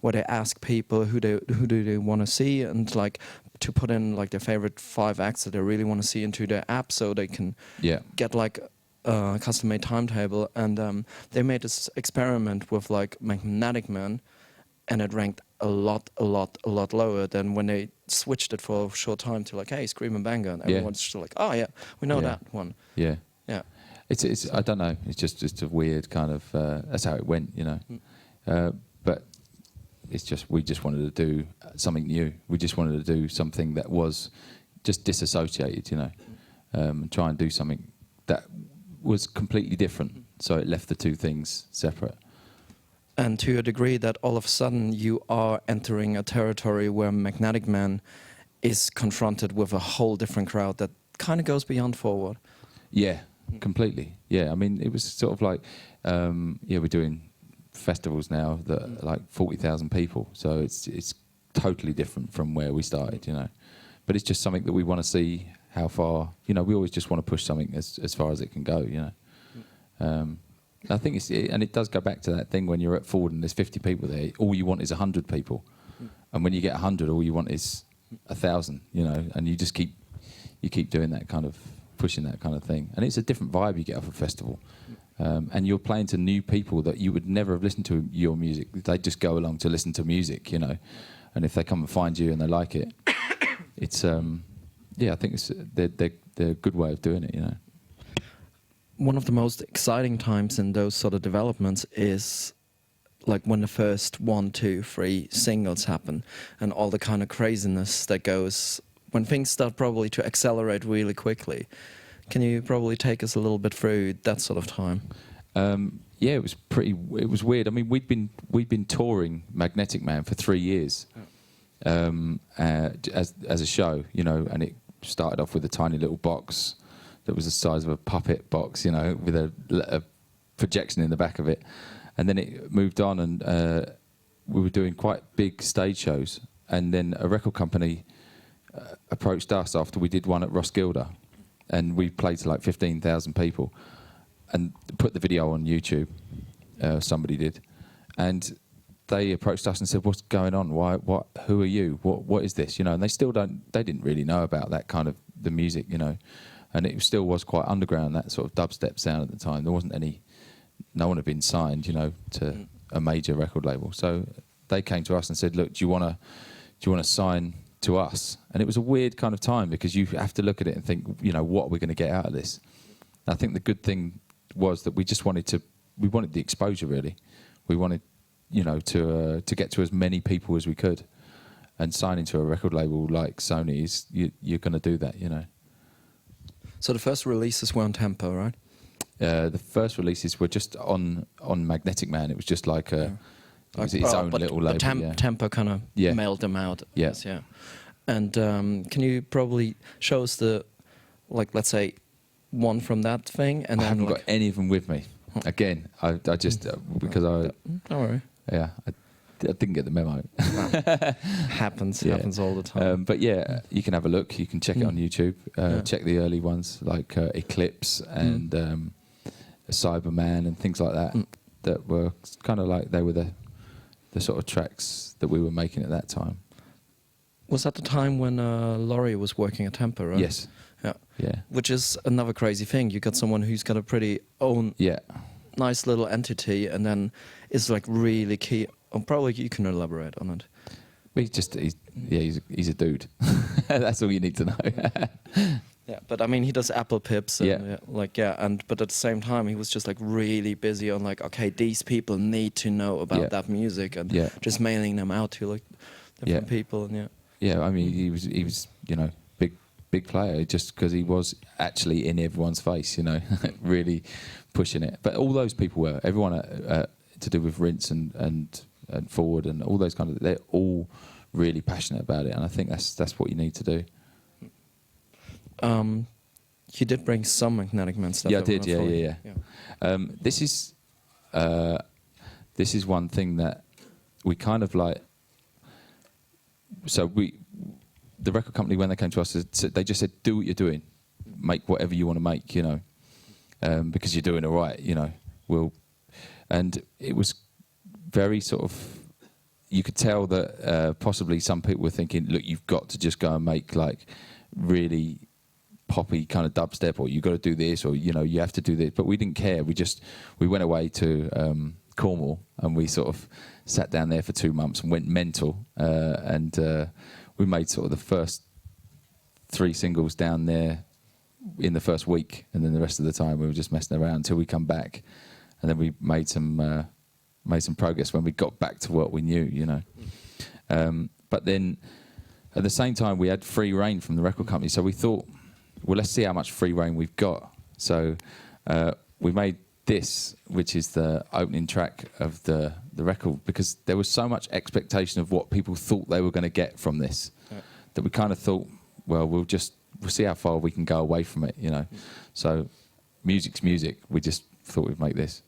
where they ask people who do they want to see, and like to put in like their favorite 5 acts that they really want to see into their app, so they can get like a custom-made timetable. And they made this experiment with like Magnetic Man, and it ranked a lot lower than when they switched it for a short time to like, hey, Skream and Benga, and everyone's just like, oh yeah, we know that one. Yeah. Yeah. It's I don't know. It's just a weird kind of. That's how it went, you know. But it's just, we just wanted to do something new. We just wanted to do something that was just disassociated, you know, and try and do something that was completely different. So it left the 2 things separate. And to a degree that all of a sudden you are entering a territory where Magnetic Man is confronted with a whole different crowd that kind of goes beyond Forward. Yeah. Completely, yeah. I mean, it was sort of like, we're doing festivals now that are like 40,000 people, so it's totally different from where we started, you know. But it's just something that we want to see how far, you know. We always just want to push something as far as it can go, you know. I think and it does go back to that thing when you're at Forward and there's 50 people there. All you want is 100 people, And when you get 100, all you want is 1,000, you know, and you just keep doing that kind of, pushing that kind of thing. And it's a different vibe you get off a festival. And you're playing to new people that you would never have listened to your music. They just go along to listen to music, you know. And if they come and find you and they like it, it's, I think they're a good way of doing it, you know. One of the most exciting times in those sort of developments is like when the first 1, 2, 3 singles happen and all the kind of craziness that goes when things start probably to accelerate really quickly. Can you probably take us a little bit through that sort of time? Yeah, it was weird. I mean, we'd been touring Magnetic Man for 3 years as a show, you know, and it started off with a tiny little box that was the size of a puppet box, you know, with a projection in the back of it. And then it moved on, and we were doing quite big stage shows. And then a record company approached us after we did one at Roskilde, and we played to like 15,000 people, and put the video on YouTube. Somebody did, and they approached us and said, "What's going on? What? Who are you? What is this? You know?" And they didn't really know about that kind of the music, you know, and it still was quite underground, that sort of dubstep sound at the time. There wasn't any. No one had been signed, you know, to a major record label. So they came to us and said, "Look, do you want to sign to us?" And it was a weird kind of time because you have to look at it and think, you know, what are we going to get out of this? And I think the good thing was that we just wanted the exposure, really. We wanted, you know, to get to as many people as we could. And signing to a record label like Sony is you're going to do that, you know. So the first releases were on Tempo, right? The first releases were just on Magnetic Man. It was just like it was its own little label. Tempo kind of mailed them out. Yes, yeah. And can you probably show us the, like, let's say, one from that thing? And I then haven't got any of them with me. Again, I just because don't worry. Yeah, I didn't get the memo. Happens all the time. But yeah, you can have a look. You can check it on YouTube. Check the early ones like Eclipse and Cyberman and things like that. That were kind of like they were the sort of tracks that we were making at that time. Was that the time when Laurie was working at Tempo, right? Yes. Yeah. Which is another crazy thing. You got someone who's got a pretty own nice little entity and then is like really key. Probably you can elaborate on it. He's a dude. That's all you need to know. Yeah, but I mean, he does Apple Pips. And, but at the same time, he was just like really busy on like, okay, these people need to know about that music and just mailing them out to like different people. And Yeah, I mean, he was, you know, big player just because he was actually in everyone's face, you know, really pushing it. But all those people were, everyone to do with Rinse and Forward and all those kind of, they're all really passionate about it, and I think that's what you need to do. You did bring some Magnetic Man stuff. Yeah, I did. Yeah. This is one thing that we kind of like. So the record company, when they came to us, they just said, "Do what you're doing, make whatever you want to make, you know, because you're doing it right, you know." And it was very sort of. You could tell that possibly some people were thinking, "Look, you've got to just go and make like really poppy kind of dubstep, or you got to do this, or you know, you have to do this." But we didn't care. We went away to Cornwall, and we sort of sat down there for 2 months and went mental, and we made sort of the first 3 singles down there in the first week, and then the rest of the time we were just messing around until we come back, and then we made some progress when we got back to what we knew, you know. But then at the same time we had free reign from the record company, so we thought, well, let's see how much free reign we've got. So we made this, which is the opening track of the record, because there was so much expectation of what people thought they were going to get from this, that we kind of thought, well, we'll see how far we can go away from it, you know. So music's music. We just thought we'd make this.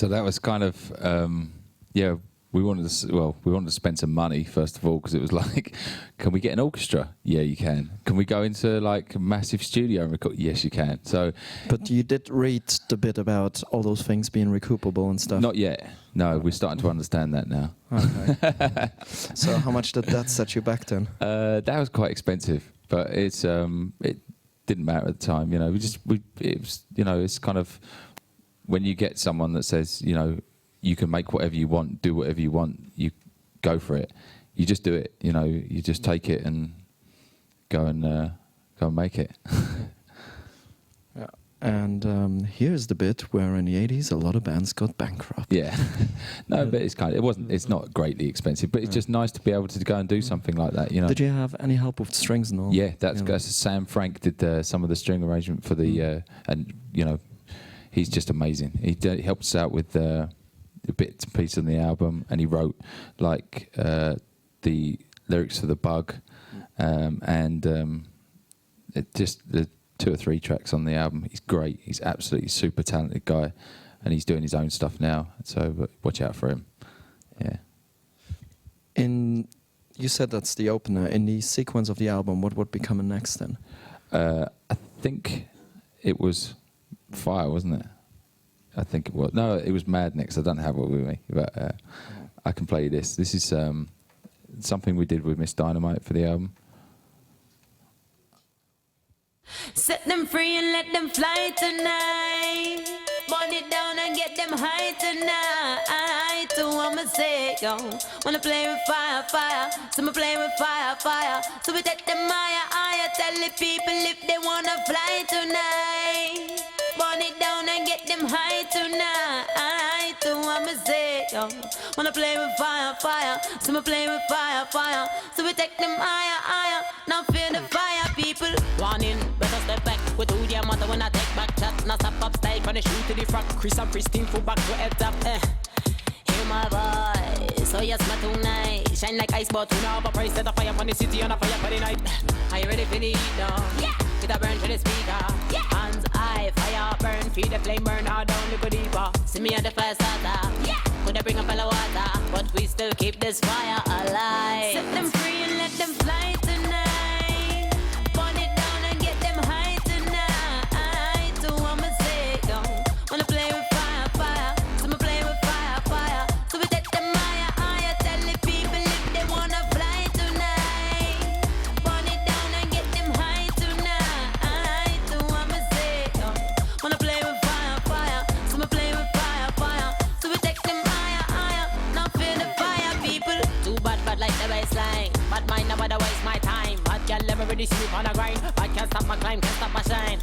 So that was kind of yeah. We wanted to spend some money first of all, because it was like, can we get an orchestra? Yeah, you can. Can we go into like a massive studio and record? Yes, you can. So, But you did read the bit about all those things being recoupable and stuff. not yet. No, we're starting to understand that now. Okay. So how much did that set you back then? That was quite expensive, but it didn't matter at the time. You know, it was, you know, it's kind of when you get someone that says, you know, you can make whatever you want, do whatever you want, you go for it. You just do it, you know, you just take it and go and make it. Yeah. And here's the bit where in the 80s a lot of bands got bankrupt. Yeah. No, but it's not greatly expensive, but it's just nice to be able to go and do something like that, you know. Did you have any help with strings and all? Yeah, that's You know? Sam Frank did some of the string arrangement for the, and, you know, he's just amazing. He helped us out with the bits and pieces on the album, and he wrote like the lyrics for The Bug, and just the 2 or 3 tracks on the album. He's great. He's absolutely super talented guy, and he's doing his own stuff now. So watch out for him. Yeah. You said that's the opener. In the sequence of the album, what would be coming next then? I think it was Fire, wasn't it? I think it was. No, it was Mad next. I don't have it with me, but I can play you this. This is something we did with Miss Dynamite for the album. Set them free and let them fly tonight. Burn it down and get them high tonight. So I'ma say, yo, wanna play with fire, fire. So I'ma play with fire, fire. So we take them higher, higher. Tell the people if they wanna fly tonight. Burn it down and get them high tonight. So I'ma say, yo, wanna play with fire, fire. So I'ma play with fire, fire. So we take them higher, higher. Now feel the fire, people. Warning, better step back. With who their mother when I take back shots. Now step up style from the shoe to the front. Chris and pristine full back to head up. Hear my voice, oh yes, my tonight. Shine like ice, but you know, but price set a fire for the city and a fire for the night. Are you ready for the heat now? Yeah. Get a burn to the speaker. Yeah. Hands high, fire burn, feed the flame burn all down, look deeper. See me at the first starter. Yeah. Could I bring a fella water, but we still keep this fire alive. Set them free and let them fly tonight. Burn it down and get them high tonight. So I'ma say, yo, wanna play with fire, fire. So I'ma play with fire, fire. So we take them higher, higher. Tell the people if they wanna fly tonight. Burn it down and get them high tonight. So I'ma say, yo, wanna play with fire, fire. So I'ma play with fire, fire. So we take them higher, higher. Now feel the fire, people. Too bad like the baseline. Bad mind, now bother waste my time. Bad girl never really sleep on the grind. Bad can't stop my climb, can't stop my shine.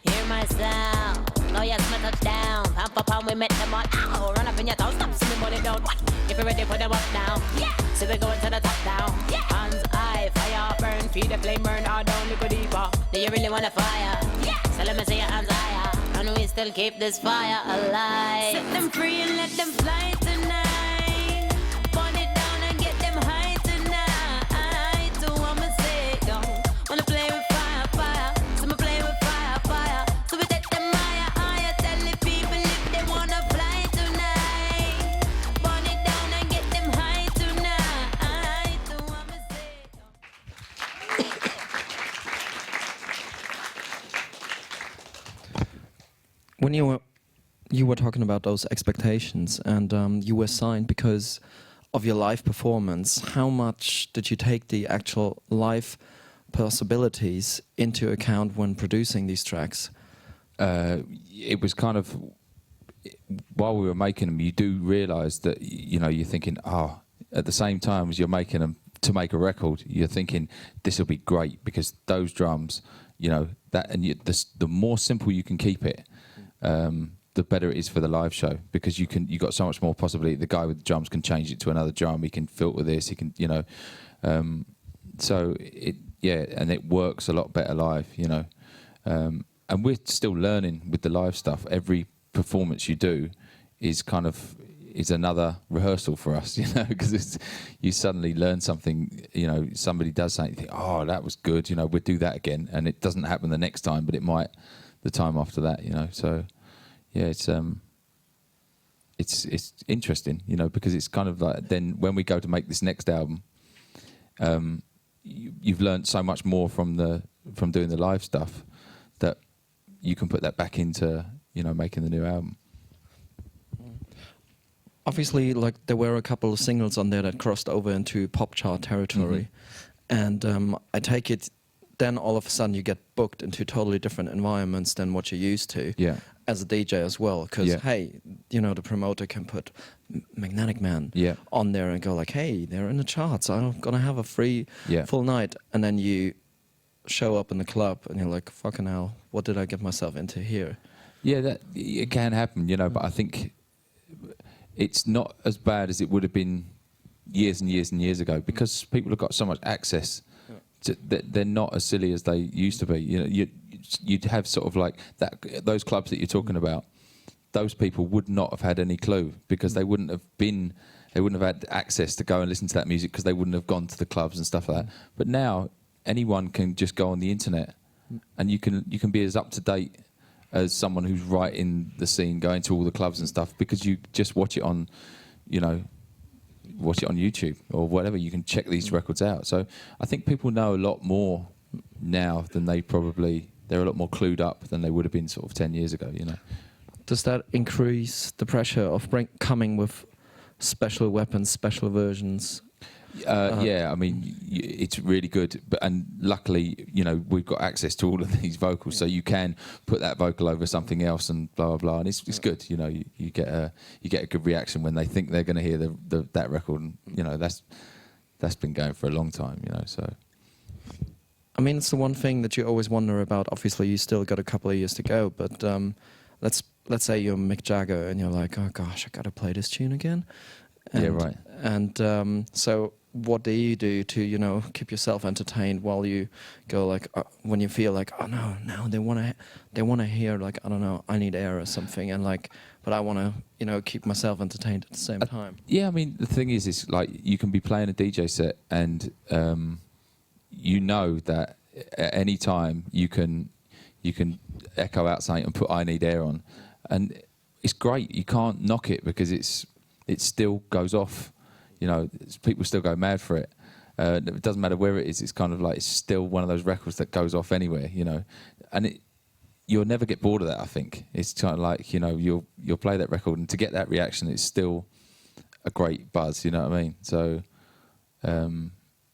Hear my sound. No, yes, my touchdown. Pam for pam, we met them all. Ow, run up in your town, stop, see me money down. If you're ready, put them up now. Yeah. So we're going to the top now. Yeah. Hands high, fire burn, feed the flame burn all down, look deeper. Do you really want a fire? Yeah. So let me see your hands higher. And we still keep this fire alive. Set them free and let them fly tonight. Burn it down and get them high tonight. So I'ma say, yo, wanna play with fire, fire. So I'ma play with fire, fire. So we take them higher, higher. Tell the people if they wanna fly tonight. Burn it down and get them high tonight. So I'ma say, When you were talking about those expectations, and you were signed because of your live performance, how much did you take the actual live possibilities into account when producing these tracks? It was kind of, while we were making them, you do realise that, you know, you're thinking, at the same time as you're making them to make a record, you're thinking this will be great because those drums, you know, that, and the more simple you can keep it, the better it is for the live show, because you got so much more possibility. The guy with the drums can change it to another drum. He can filter this. He can, you know, so and it works a lot better live, you know. And we're still learning with the live stuff. Every performance you do is another rehearsal for us, you know, because you suddenly learn something, you know, somebody does something, you think, oh, that was good, you know, we'll do that again. And it doesn't happen the next time, but it might the time after that, you know. So, yeah, it's it's interesting, you know, because it's kind of like then when we go to make this next album, you've learned so much more from doing the live stuff that you can put that back into, you know, making the new album. Obviously, like there were a couple of singles on there that crossed over into pop chart territory, and I take it then all of a sudden you get booked into totally different environments than what you're used to. Yeah. As a DJ as well, because hey, you know, the promoter can put Magnetic Man on there and go like, hey, they're in the charts, I'm gonna have a free full night, and then you show up in the club and you're like, fucking hell, what did I get myself into here? Yeah, that it can happen, you know, but I think it's not as bad as it would have been years and years and years ago, because people have got so much access. They're not as silly as they used to be. You know, you'd have sort of like that. Those clubs that you're talking about, those people would not have had any clue, because they wouldn't have had access to go and listen to that music, because they wouldn't have gone to the clubs and stuff like that. But now anyone can just go on the internet, and you can be as up to date as someone who's right in the scene, going to all the clubs and stuff, because you just watch it on, you know, watch it on YouTube or whatever. You can check these records out. So I think people know a lot more now than they're a lot more clued up than they would have been sort of 10 years ago, you know. Does that increase the pressure of coming with special weapons, special versions? Yeah, I mean, it's really good, and luckily, you know, we've got access to all of these vocals, so you can put that vocal over something else and blah blah blah, and it's good. You know, you get a good reaction when they think they're going to hear that record, and you know that's been going for a long time. You know, so. I mean, it's the one thing that you always wonder about. Obviously, you still got a couple of years to go, but let's say you're Mick Jagger and you're like, oh gosh, I got to play this tune again. And, yeah, right. And so what do you do to, you know, keep yourself entertained while you go like, when you feel like, oh no, they want to hear like, I don't know, I Need Air or something, and like, but I want to, you know, keep myself entertained at the same time. Yeah, I mean, the thing is like you can be playing a DJ set and you know that at any time you can echo out something and put I Need Air on, and it's great. You can't knock it because it still goes off. You know, people still go mad for it. It doesn't matter where it is. It's kind of like it's still one of those records that goes off anywhere. You know, and you'll never get bored of that. I think it's kind of like, you know, you'll play that record and to get that reaction, it's still a great buzz. You know what I mean? So,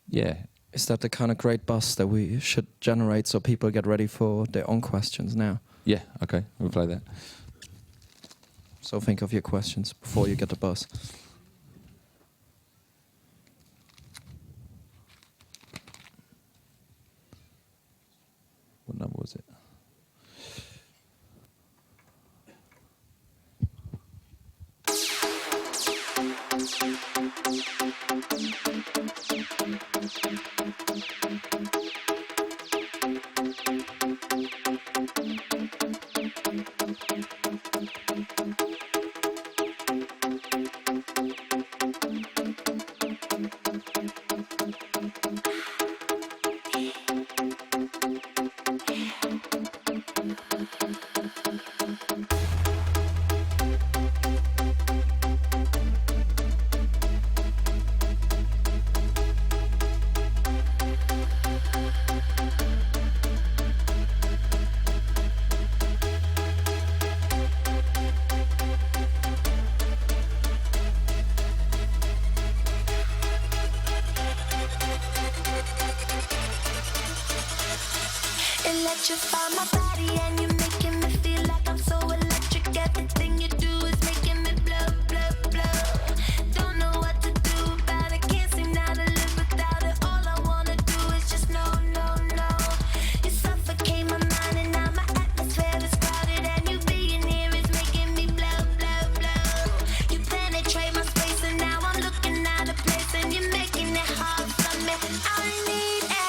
yeah. Is that the kind of great buzz that we should generate so people get ready for their own questions now? Yeah. Okay, we'll play that. So think of your questions before you get the buzz. What number was it? Electrify my body and you're making me feel like I'm so electric. Everything you do is making me blow, blow, blow. Don't know what to do about it, can't seem now to live without it. All I wanna do is just no, no, no. You suffocate my mind and now my atmosphere is crowded, and you being here is making me blow, blow, blow. You penetrate my space and now I'm looking out of place, and you're making it hard for me. I need air.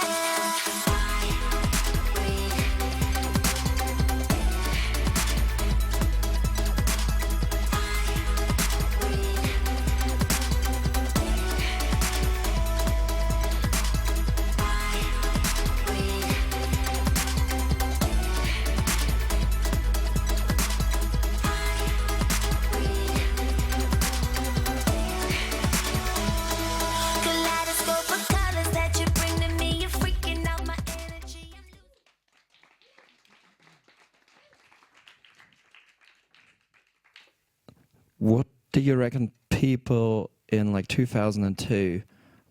What do you reckon people in like 2002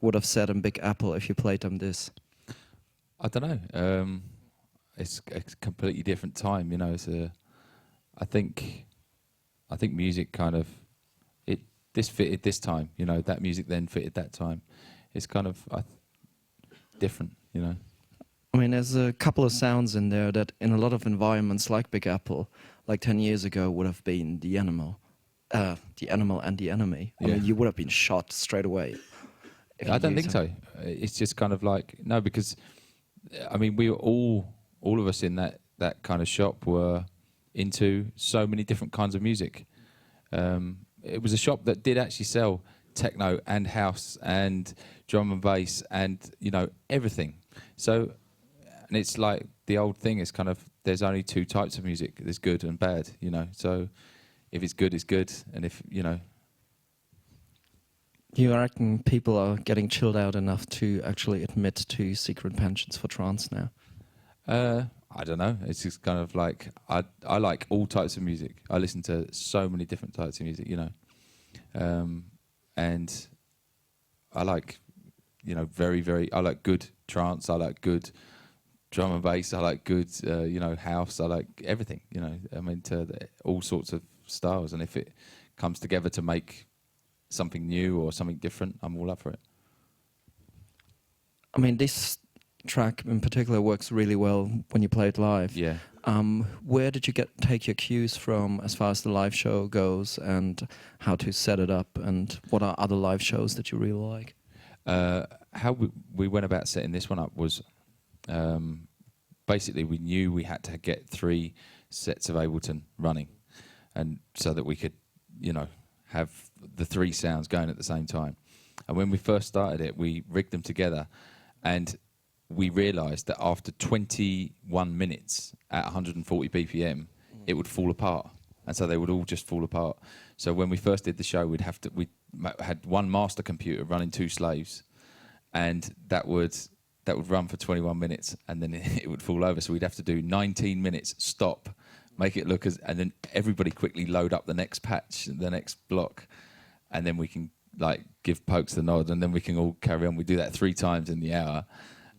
would have said in Big Apple if you played them this? I don't know. It's a completely different time, you know. I think music kind of this fitted this time, you know. That music then fitted that time. It's kind of different, you know. I mean, there's a couple of sounds in there that in a lot of environments like Big Apple, like 10 years ago, would have been the animal and the enemy. I Yeah. mean, you would have been shot straight away. if I you don't used think them. so. It's just kind of like, no, because I mean, we were all of us in that kind of shop were into so many different kinds of music. It was a shop that did actually sell techno and house and drum and bass and, you know, everything. So, and it's like the old thing is kind of, there's only two types of music. There's good and bad, you know. So if it's good, it's good. And if, you know. You reckon people are getting chilled out enough to actually admit to secret pensions for trance now? I don't know. It's just kind of like, I like all types of music. I listen to so many different types of music, you know. And I like, you know, I like good trance. I like good drum and bass. I like good, you know, house. I like everything, you know. I'm into all sorts of styles. And if it comes together to make something new or something different, I'm all up for it. I mean, this track in particular works really well when you play it live. Yeah. Where did you take your cues from as far as the live show goes, and how to set it up, and what are other live shows that you really like? How we went about setting this one up was basically we knew we had to get 3 sets of Ableton running, and so that we could, you know, have the 3 sounds going at the same time. And when we first started it, we rigged them together, and we realised that after 21 minutes at 140 BPM, it would fall apart, and so they would all just fall apart. So when we first did the show, we had one master computer running 2 slaves, and that would run for 21 minutes, and then it would fall over. So we'd have to do 19 minutes, stop, make it look and then everybody quickly load up the next patch, the next block, and then we can like give Pokes the nod, and then we can all carry on. We do that 3 times in the hour.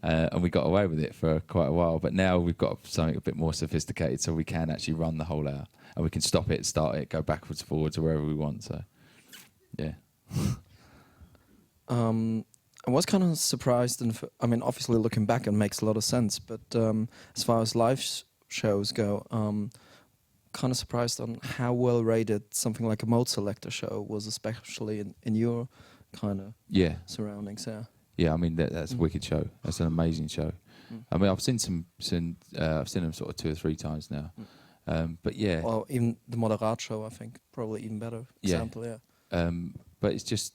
And we got away with it for quite a while, but now we've got something a bit more sophisticated, so we can actually run the whole hour, and we can stop it, start it, go backwards, forwards, or wherever we want. So, yeah. I was kind of surprised, and I mean, obviously looking back, it makes a lot of sense. But as far as live shows go, kind of surprised on how well rated something like a Mode Selector show was, especially in your kind of surroundings. Yeah. Yeah, I mean that's a wicked show. That's an amazing show. I mean, I've seen I've seen them sort of 2 or 3 times now. But yeah. Or even the Moderat show, I think, probably even better example. Yeah. But it's just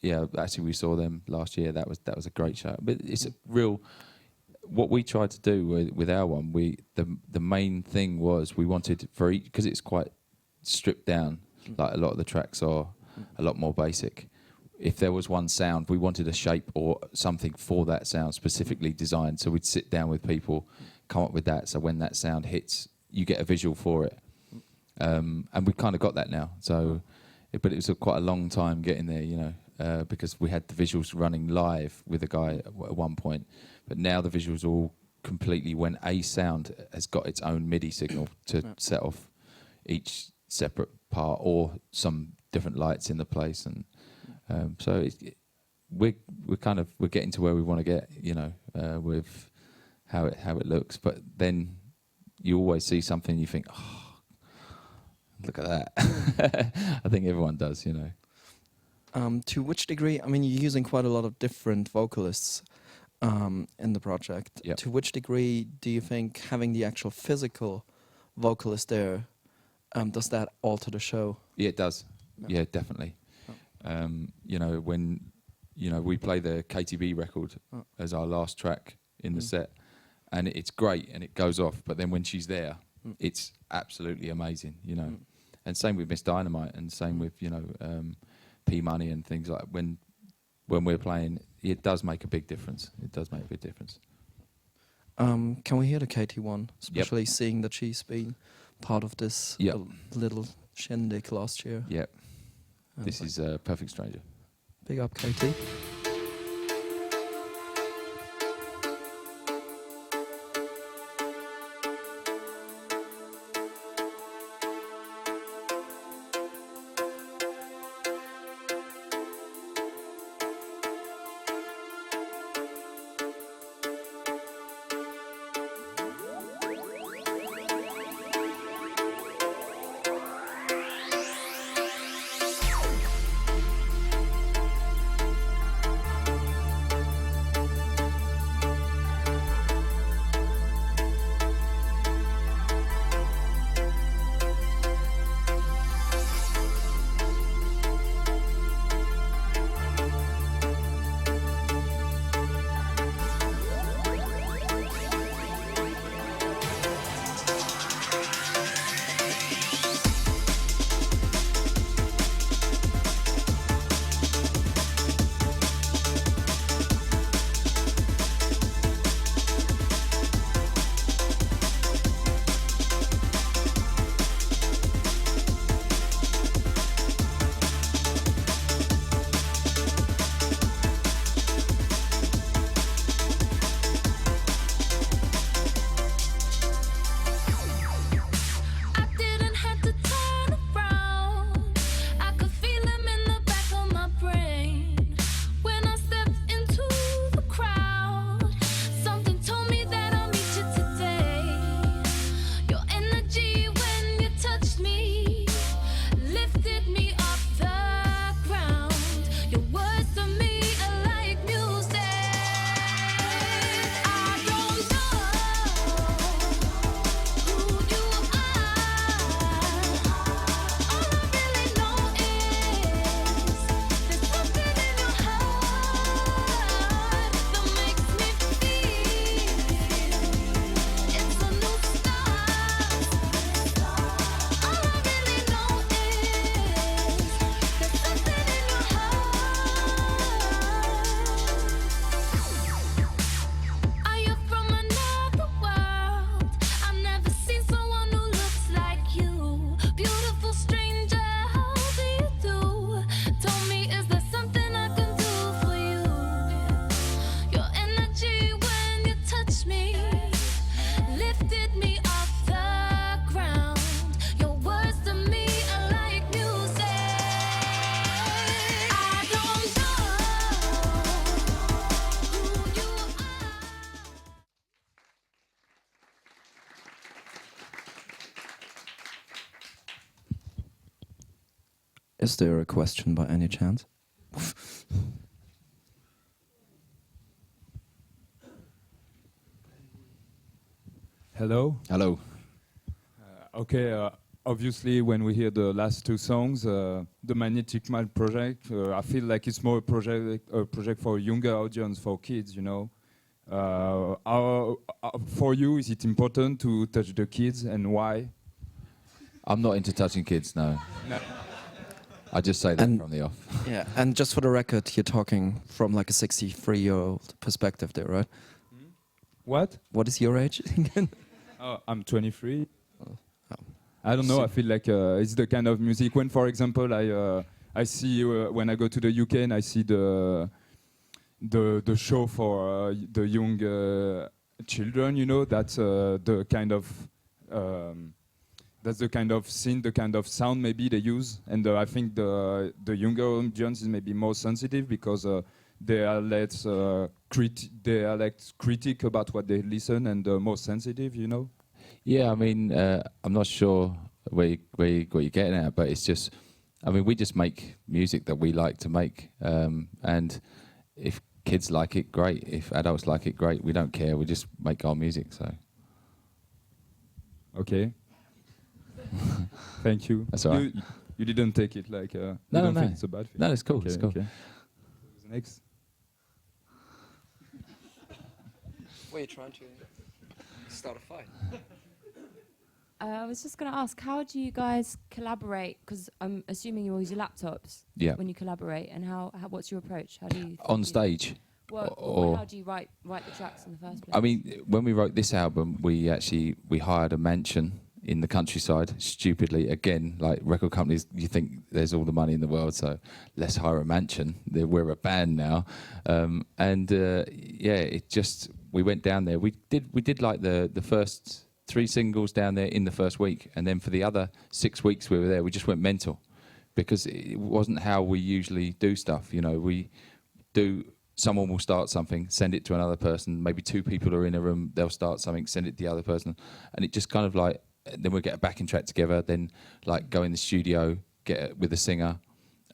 actually we saw them last year. That was a great show. But it's a real. What we tried to do with our one, the main thing was we wanted for each, because it's quite stripped down. Like a lot of the tracks are a lot more basic. If there was one sound, we wanted a shape or something for that sound specifically designed. So we'd sit down with people, come up with that. So when that sound hits, you get a visual for it. And we kind of got that now. So, but it was quite a long time getting there, you know, because we had the visuals running live with a guy at one point. But now the visuals are all completely when a sound has got its own MIDI signal to set off each separate part or some different lights in the place. And so we're getting to where we want to get, you know, with how it looks. But then you always see something and you think, oh, look at that. I think everyone does, you know. To which degree? I mean, you're using quite a lot of different vocalists in the project. Yep. To which degree do you think having the actual physical vocalist there, does that alter the show? Yeah, it does. Yeah, definitely. You know, when we play the KTB record as our last track in the set, and it's great and it goes off, but then when she's there, it's absolutely amazing, you know. And same with Miss Dynamite, and same with, you know, P Money and things like when we're playing, it does make a big difference. It does make a big difference. Can we hear the KT one, especially seeing that she's been part of this little shindig last year? Yep. This is Perfect Stranger. Big up, Katie. Is there a question by any chance? Hello. Hello. Okay. Obviously, when we hear the last two songs, the Magnetic Mind project, I feel like it's more a project for a younger audience, for kids. You know. For you, is it important to touch the kids, and why? I'm not into touching kids, no. No. I just say that And- from the off. Yeah, and just for the record, you're talking from like a 63-year-old perspective there, right? What? What is your age again? Oh, I'm 23. Oh. I don't know. I feel like it's the kind of music. When, for example, I see when I go to the UK and I see the show for the young children. You know, that's the kind of scene, the kind of sound maybe they use, and I think the younger audience is maybe more sensitive because they are less critic about what they listen and more sensitive. You know. Yeah, I mean, I'm not sure what you're getting at, but it's just, I mean, we just make music that we like to make, and if kids like it, great. If adults like it, great. We don't care. We just make our music. So. Okay. Thank you. That's all right. You didn't take it like No, you don't no. think it's a bad thing. No, it's cool. Okay, It's cool. okay. Who's next? Were you trying to start a fight? I was just going to ask, how do you guys collaborate? Because I'm assuming you all use your laptops Yeah. when you collaborate, and how what's your approach? How do you On stage. Well, or- how do you write the tracks in the first place? I mean, when we wrote this album, we hired a mansion in the countryside, stupidly. Again, like record companies, you think there's all the money in the world, so let's hire a mansion. We're a band now. We went down there. We did like the first 3 singles down there in the first week, and then for the other 6 weeks we were there, we just went mental, because it wasn't how we usually do stuff. You know, someone will start something, send it to another person, maybe 2 people are in a room, they'll start something, send it to the other person, and it just kind of like, then we'll get a backing track together, then like go in the studio, get it with a singer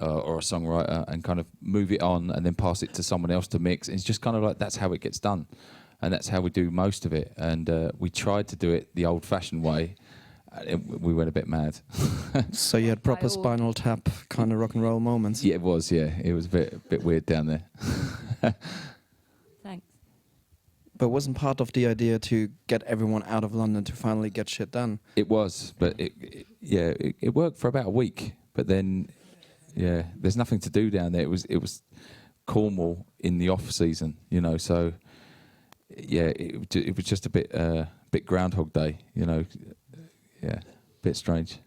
or a songwriter, and kind of move it on, and then pass it to someone else to mix. And it's just kind of like, that's how it gets done, and that's how we do most of it. And we tried to do it the old-fashioned way. We went a bit mad. So you had proper Spinal Tap kind of rock and roll moments. Yeah, it was. Yeah, it was a bit weird down there. Thanks. But wasn't part of the idea to get everyone out of London to finally get shit done? It was, but it worked for about a week. But then, yeah, there's nothing to do down there. It was Cornwall in the off season, you know. So yeah, it was just a bit Groundhog Day, you know. Yeah, bit strange.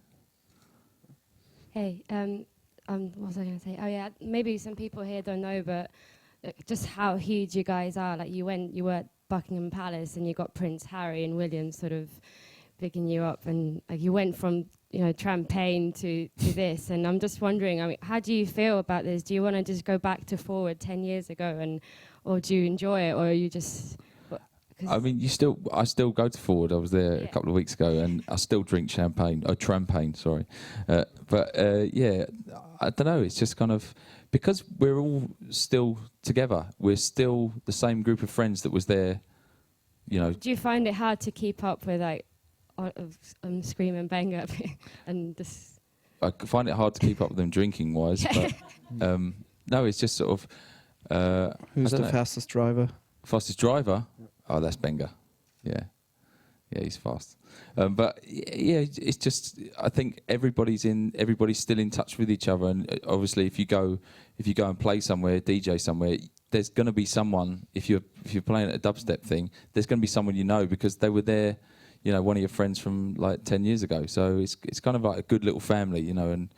Hey, what was I going to say? Oh yeah, maybe some people here don't know, but just how huge you guys are. Like you were at Buckingham Palace and you got Prince Harry and William sort of picking you up, and like you went from, you know, Trampagne to this. And I'm just wondering, I mean, how do you feel about this? Do you want to just go back to forward 10 years ago, or do you enjoy it, or are you just? I mean, I still go to Forward. I was there a couple of weeks ago, and I still drink Trampagne, sorry. Yeah, I don't know. It's just kind of, because we're all still together. We're still the same group of friends that was there, you know. Do you find it hard to keep up with like Skream and Benga and this? I find it hard to keep up with them drinking wise, but no, it's just sort of. Who's the fastest driver? Fastest driver? Oh, that's Benga. Yeah, he's fast. But yeah, it's just, I think everybody's still in touch with each other, and obviously if you go and play somewhere, DJ somewhere, there's going to be someone, if you're playing at a dubstep thing, there's going to be someone you know, because they were there, you know, one of your friends from like 10 years ago. So it's kind of like a good little family, you know, and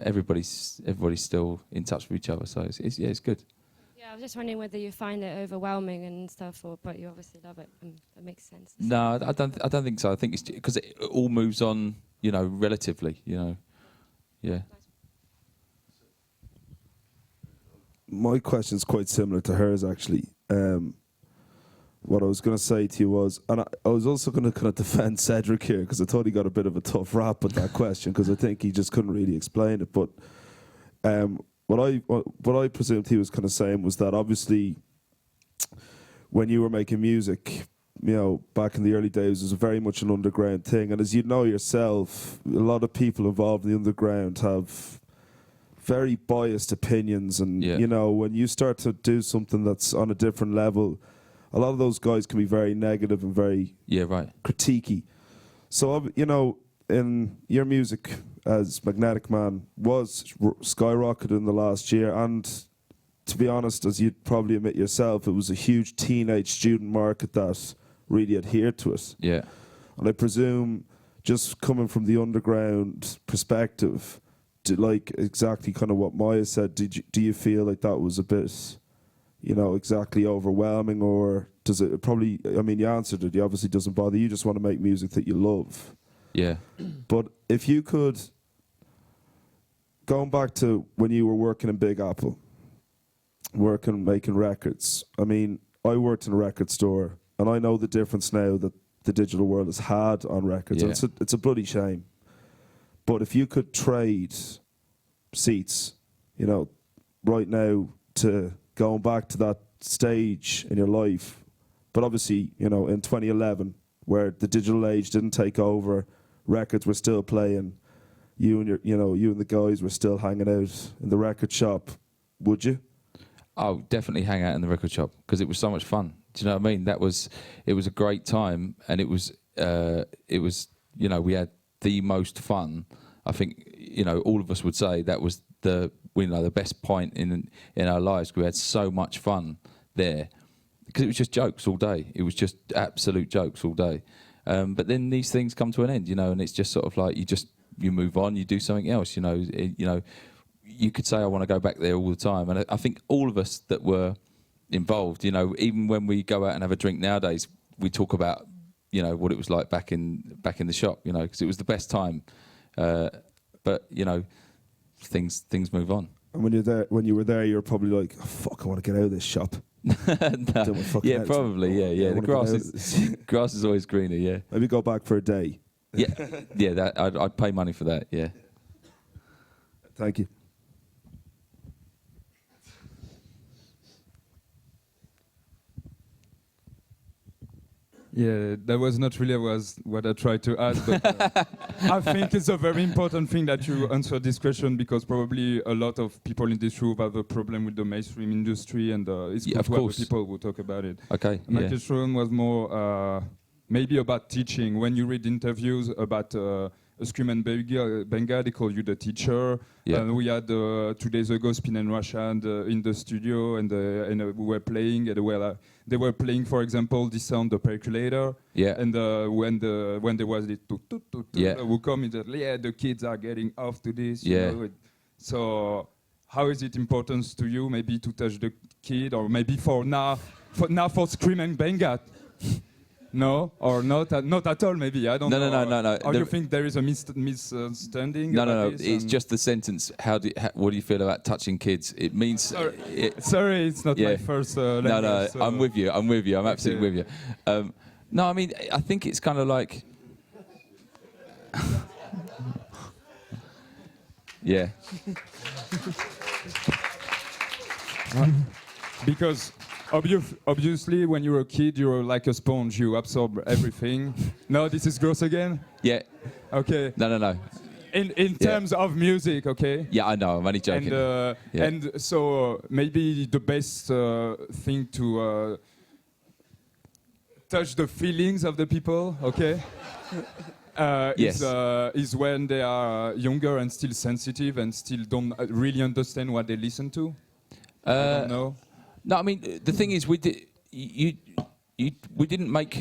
everybody's still in touch with each other. So it's good. Yeah, I was just wondering whether you find it overwhelming and stuff, but you obviously love it, and that makes sense. No, I don't think so. I think it's because it all moves on, you know, relatively, you know. Yeah. My question's quite similar to hers, actually. What I was going to say to you was, and I was also going to kind of defend Cedric here, because I thought he got a bit of a tough rap with that question, because I think he just couldn't really explain it. But what I presumed he was kind of saying was that obviously when you were making music, you know, back in the early days, it was very much an underground thing. And as you know yourself, a lot of people involved in the underground have very biased opinions. And, you know, when you start to do something that's on a different level, a lot of those guys can be very negative and very critiquey. So, you know, in your music as Magnetic Man was skyrocketed in the last year, and to be honest, as you'd probably admit yourself, it was a huge teenage student market that really adhered to it. Yeah. And I presume, just coming from the underground perspective, like exactly kind of what Maya said, do you feel like that was a bit, you know, exactly overwhelming, or does it probably, I mean, you answered it, it obviously doesn't bother you, just want to make music that you love. Yeah. But if you could, going back to when you were working in Big Apple, making records, I mean, I worked in a record store, and I know the difference now that the digital world has had on records. Yeah. And it's a bloody shame. But if you could trade seats, you know, right now to going back to that stage in your life, but obviously, you know, in 2011, where the digital age didn't take over, records were still playing, you and the guys were still hanging out in the record shop, would you? Oh, definitely hang out in the record shop, because it was so much fun. Do you know what I mean? It was a great time, and it was, you know, we had the most fun. I think, you know, all of us would say that was the best point in our lives. We had so much fun there, because it was just jokes all day. It was just absolute jokes all day. But then these things come to an end, you know, and it's just sort of like you move on, you do something else, you know. You could say I want to go back there all the time, and I think all of us that were involved, you know, even when we go out and have a drink nowadays, we talk about, you know, what it was like back in the shop, you know, because it was the best time. But you know, things move on. And when you were there, you were probably like, oh, "Fuck, I want to get out of this shop." No. Yeah, probably. Yeah. The grass is always greener. Yeah. Maybe go back for a day. Yeah. That I'd pay money for that. Yeah. Thank you. Yeah, that was not really what I tried to ask, but I think it's a very important thing that you answer this question, because probably a lot of people in this room have a problem with the mainstream industry, and it's good to have people who talk about it. Okay. My question was more maybe about teaching. When you read interviews about Skream and Benga, they call you the teacher. Yeah. And we had 2 days ago Spin and Russia in the studio, and we were playing. And they were playing, for example, the sound, the percolator. Yeah. And when there was the who come in, the kids are getting off to this. Yeah. You know? So how is it important to you, maybe to touch the kid, or maybe for Skream and Benga? No, or not at all, maybe. I don't know. No. Or you think there is a misunderstanding? No. It's just the sentence. What do you feel about touching kids? It means... Sorry, it's not my first language. No, so. I'm with you. I'm absolutely with you. No, I mean, I think it's kind of like... Yeah. Because... Obviously, when you're a kid, you're like a sponge. You absorb everything. No, this is gross again? Yeah. Okay. No. In terms of music, okay? Yeah, I know. I'm only joking. And so maybe the best thing to touch the feelings of the people, okay? Yes. Is when they are younger and still sensitive and still don't really understand what they listen to. I don't know. No, I mean, the thing is, we didn't make.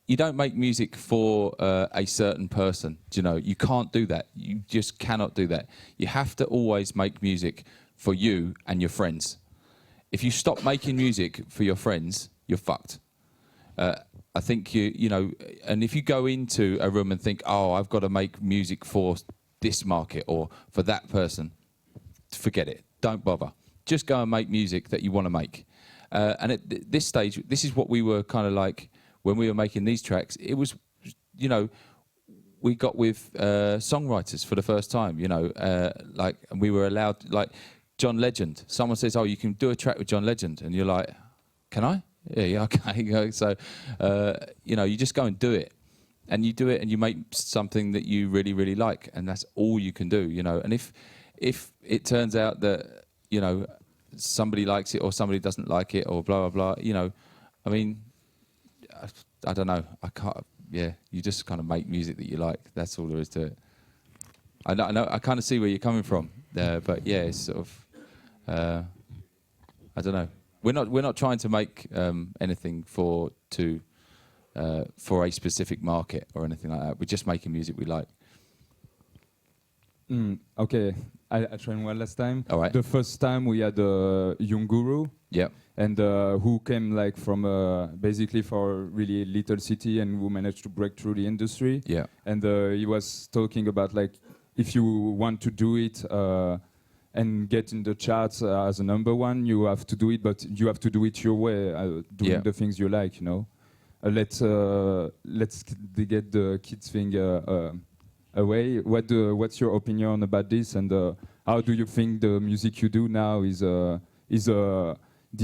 You don't make music for a certain person. Do you know? You can't do that. You just cannot do that. You have to always make music for you and your friends. If you stop making music for your friends, you're fucked. I think you know, and if you go into a room and think, oh, I've got to make music for this market or for that person, forget it. Don't bother. Just go and make music that you want to make. And at this stage, this is what we were kind of like when we were making these tracks. It was, you know, we got with songwriters for the first time, you know, like, and we were allowed, like, John Legend. Someone says, oh, you can do a track with John Legend. And you're like, can I? Yeah, okay. So, you know, you just go and do it. And you do it and you make something that you really, really like. And that's all you can do, you know. And if it turns out that, you know, somebody likes it or somebody doesn't like it or blah, blah, blah, you know, I mean, I don't know. I can't, you just kind of make music that you like. That's all there is to it. I know, I kind of see where you're coming from, but yeah, it's sort of, I don't know. We're not trying to make anything for a specific market or anything like that. We're just making music we like. Okay, I tried one last time. All right. The first time we had a young guru. Yeah. And who came like from basically for a really little city and who managed to break through the industry. Yeah. And he was talking about like if you want to do it and get in the charts as a number one, you have to do it, but you have to do it your way, doing the things you like, you know. Let's get the kids thing away. What's your opinion about this, and how do you think the music you do now is the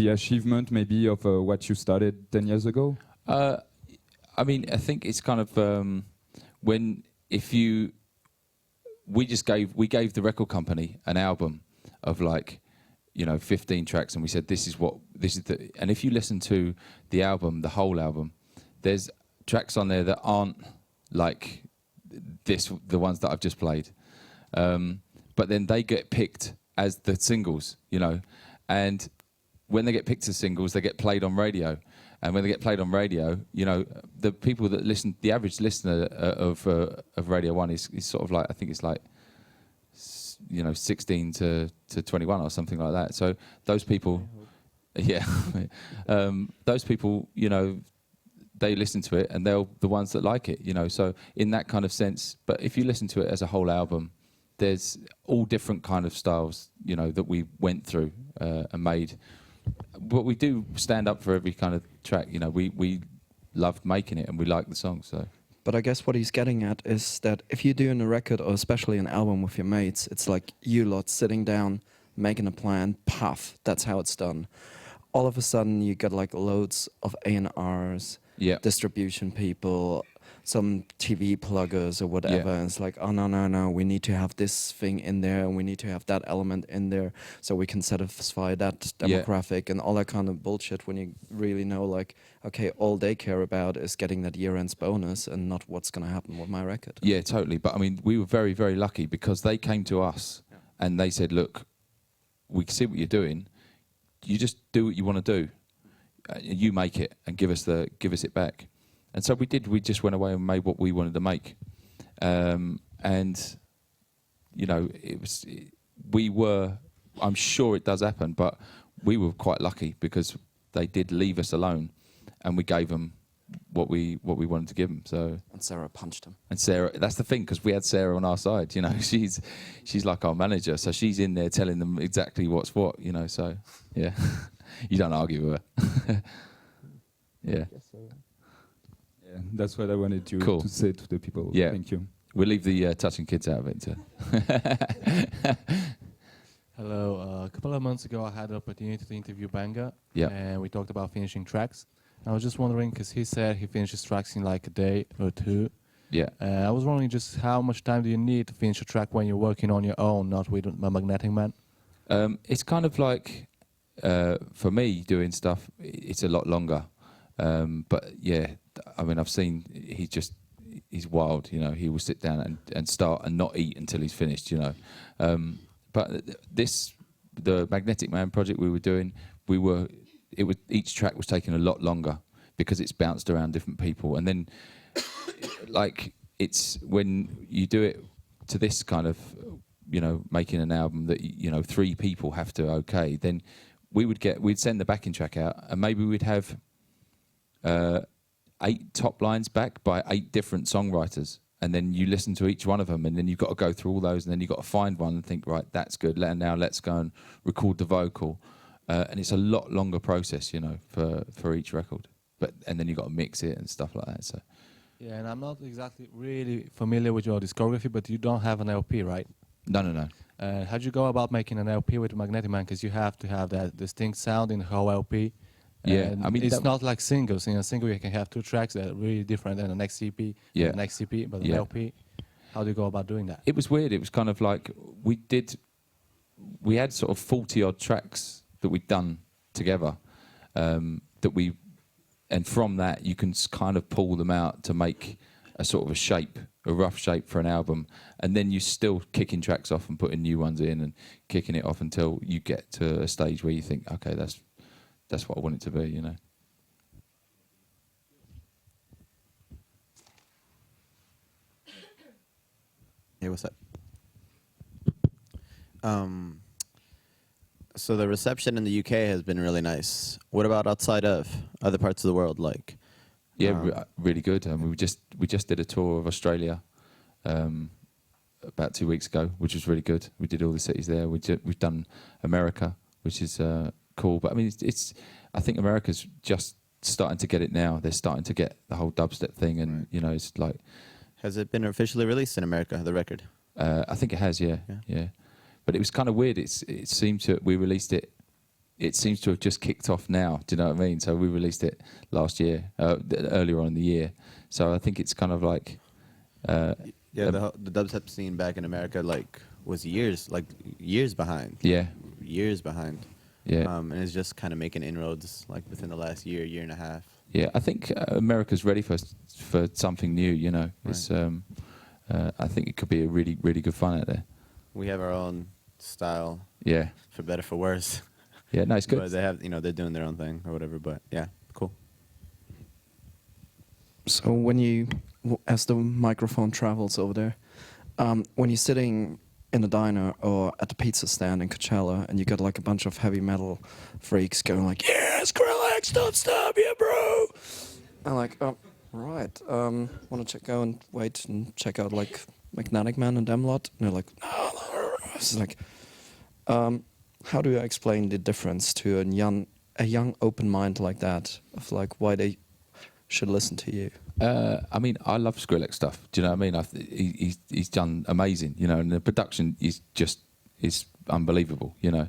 achievement maybe of what you started 10 years ago? I mean, I think it's kind of we gave the record company an album of like, you know, 15 tracks, and we said and if you listen to the album, the whole album, there's tracks on there that aren't like the ones that I've just played, but then they get picked as the singles, you know, and when they get picked as singles, they get played on radio, and when they get played on radio, you know, the people that listen, the average listener of Radio 1 is sort of like, I think it's like, 16 to 21 or something like that. So those people, yeah, those people, they listen to it and they're the ones that like it, So in that kind of sense, but if you listen to it as a whole album, there's all different kind of styles, that we went through and made. But we do stand up for every kind of track, we loved making it and we like the song, so. But I guess what he's getting at is that if you're doing a record or especially an album with your mates, it's like you lot sitting down, making a plan, puff, that's how it's done. All of a sudden you got like loads of A&Rs, distribution people, some TV pluggers or whatever, and it's like, oh no, we need to have this thing in there and we need to have that element in there so we can satisfy that demographic and all that kind of bullshit, when you really know, like, okay, all they care about is getting that year-end bonus and not what's going to happen with my record. Yeah, totally. But I mean, we were very, very lucky because they came to us and they said, look, we can see what you're doing. You just do what you want to do. You make it and give us it back. And so we did. We just went away and made what we wanted to make, and we were. I'm sure it does happen, but we were quite lucky because they did leave us alone, and we gave them what we wanted to give them. So. And Sarah punched him. And Sarah, that's the thing, because we had Sarah on our side. She's like our manager, so she's in there telling them exactly what's what. So yeah, you don't argue with her. Yeah. Yeah, that's what I wanted to say to the people. Yeah. Thank you. We'll leave the touching kids out of it too. Hello. A couple of months ago, I had the opportunity to interview Benga, Yeah. and we talked about finishing tracks. I was just wondering, because he said he finishes tracks in like a day or two. Yeah. I was wondering just how much time do you need to finish a track when you're working on your own, not with a Magnetic Man? It's kind of like, for me, doing stuff, it's a lot longer. But yeah, I mean, I've seen he's wild, He will sit down and start and not eat until he's finished, But the Magnetic Man project we were doing, each track was taking a lot longer because it's bounced around different people. And then, like, it's when you do it to this kind of, making an album that, 3 people have to okay, then we'd send the backing track out and maybe we'd have 8 top lines back by 8 different songwriters, and then you listen to each one of them, and then you've got to go through all those, and then you've got to find one and think, right, that's good. Now let's go and record the vocal, and it's a lot longer process, for each record. And then you've got to mix it and stuff like that. So. Yeah, and I'm not exactly really familiar with your discography, but you don't have an LP, right? No. How'd you go about making an LP with Magnetic Man? Because you have to have that distinct sound in the whole LP. Yeah, I mean, it's not like singles. In a single, you can have 2 tracks that are really different than the next EP, the next EP, but an LP. How do you go about doing that? It was weird. It was kind of like we had sort of 40 odd tracks that we'd done together, and from that you can kind of pull them out to make a sort of a rough shape for an album, and then you're still kicking tracks off and putting new ones in and kicking it off until you get to a stage where you think, okay, that's what I want it to be, Hey, what's up? So the reception in the UK has been really nice. What about outside of other parts of the world, like? Yeah, really good. We just did a tour of Australia about 2 weeks ago, which was really good. We did all the cities there. We've done America, which is cool. But I mean, I think America's just starting to get it now. They're starting to get the whole dubstep thing, and it's like. Has it been officially released in America, the record? I think it has, yeah. But it was kind of weird. It seemed to we released it. It seems to have just kicked off now. Do you know what I mean? So we released it last year, earlier on in the year. So I think it's kind of like. The dubstep scene back in America was years behind. Yeah. Years behind. Yeah. And it's just kind of making inroads within the last year and a half. Yeah, I think America's ready for something new. Right. It's I think it could be a really, really good fun out there. We have our own style. Yeah. For better, for worse. Yeah, no, it's good. But they have, they're doing their own thing or whatever. But yeah, cool. So when you, as the microphone travels over there, when you're sitting in a diner or at the pizza stand in Coachella and you got like a bunch of heavy metal freaks going like, yeah, Skrillex, stop, yeah, bro. I'm like, oh, right. Want to go and wait and check out like Magnetic Man and them lot? And they're like, no. It's like, how do I explain the difference to a young open mind like that of like why they should listen to you? I mean, I love Skrillex stuff. Do you know what I mean? He's done amazing, you know, and the production is unbelievable, you know.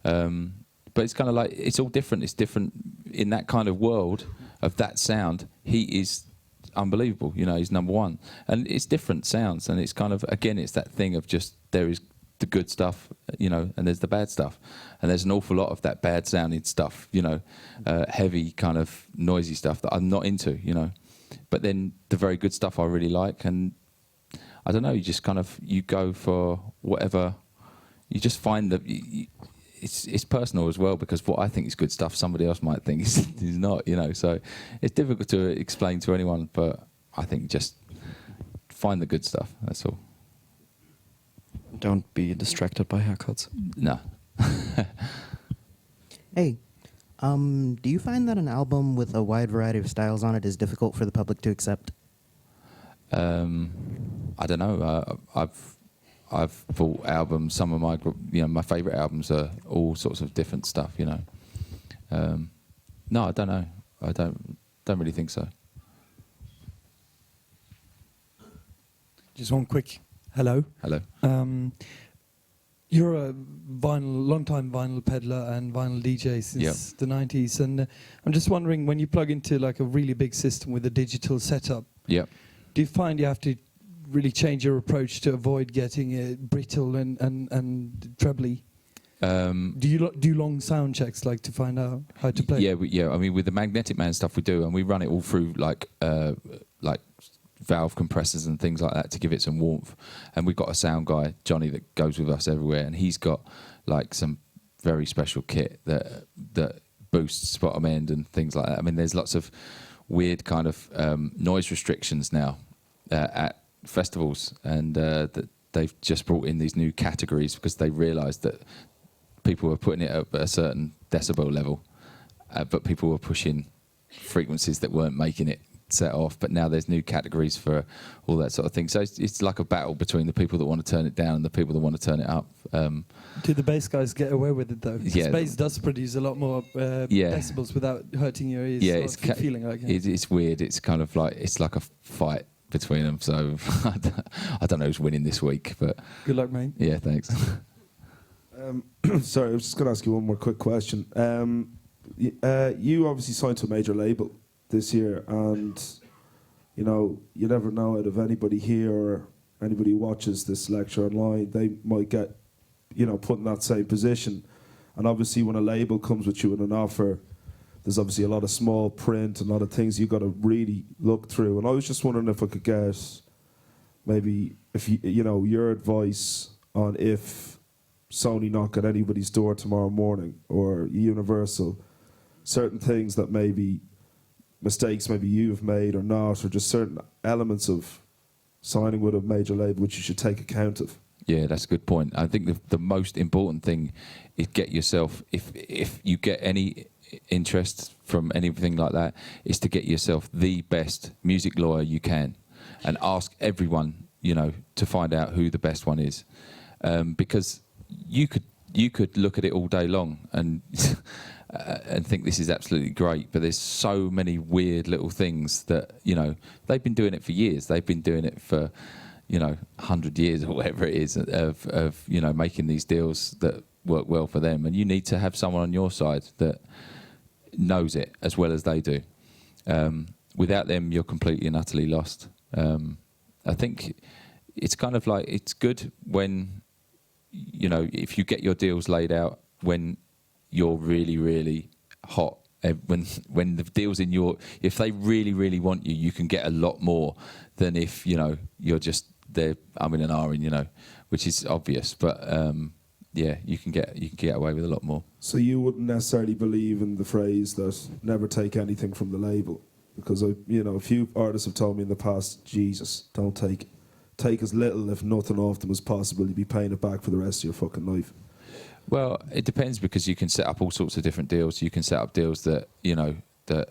But it's kind of like, it's all different. It's different in that kind of world of that sound. He is unbelievable, you know, he's number one. And it's different sounds, and it's kind of, again, it's that thing of just, there is the good stuff, you know, and there's the bad stuff. And there's an awful lot of that bad sounding stuff, you know, heavy kind of noisy stuff that I'm not into, you know. But then the very good stuff I really like, and I don't know, you just kind of, you go for whatever, you just find that it's personal as well, because what I think is good stuff, somebody else might think is not, you know. So it's difficult to explain to anyone, but I think just find the good stuff, that's all. Don't be distracted by haircuts. No. Hey, do you find that an album with a wide variety of styles on it is difficult for the public to accept? I don't know. I've bought albums. Some of my, you know, my favourite albums are all sorts of different stuff, you know. No, I don't know. I don't really think so. Just one quick hello. Hello. You're a long-time vinyl peddler and vinyl DJ since the 90s, and I'm just wondering, when you plug into like a really big system with a digital setup, do you find you have to really change your approach to avoid getting it brittle and trebly? Do you do long sound checks, like, to find out how to play? Yeah. I mean, with the Magnetic Man stuff we do, and we run it all through like valve compressors and things like that to give it some warmth. And we've got a sound guy, Johnny, that goes with us everywhere, and he's got like some very special kit that boosts bottom end and things like that. I mean, there's lots of weird kind of noise restrictions now at festivals, and that they've just brought in these new categories because they realised that people were putting it up at a certain decibel level, but people were pushing frequencies that weren't making it set off. But now there's new categories for all that sort of thing. So it's like a battle between the people that want to turn it down and the people that want to turn it up. Do the bass guys get away with it though? Because bass does produce a lot more decibels without hurting your ears. Yeah, it's feeling like it. It's weird. It's kind of like, it's like a fight between them. So I don't know who's winning this week, but good luck, mate. Yeah, thanks. Sorry, I was just going to ask you one more quick question. You obviously signed to a major label this year, and you know, you never know out of anybody here or anybody who watches this lecture online, they might get, you know, put in that same position. And obviously when a label comes with you in an offer, there's obviously a lot of small print and a lot of things you've got to really look through. And I was just wondering if I could get maybe, if you know, your advice on if Sony knock at anybody's door tomorrow morning, or Universal, certain things that maybe mistakes maybe you've made or not, or just certain elements of signing with a major label which you should take account of. Yeah, that's a good point. I think the most important thing is get yourself, if you get any interest from anything like that, is to get yourself the best music lawyer you can, and ask everyone, you know, to find out who the best one is, because you could look at it all day long and and think this is absolutely great, but there's so many weird little things that, you know, they've been doing it for years. They've been doing it for, you know, 100 years or whatever it is of you know, making these deals that work well for them. And you need to have someone on your side that knows it as well as they do. Without them, you're completely and utterly lost. I think it's kind of like, it's good when, you know, if you get your deals laid out when you're really, really hot, when the deal's in your, if they really, really want you, you can get a lot more than if, you know, you're just there umming and ahhing, you know, which is obvious. But yeah, you can get away with a lot more. So you wouldn't necessarily believe in the phrase that never take anything from the label, because a few artists have told me in the past, Jesus, don't take as little, if nothing, off them as possible. You'd be paying it back for the rest of your fucking life. Well, it depends, because you can set up all sorts of different deals. You can set up deals that that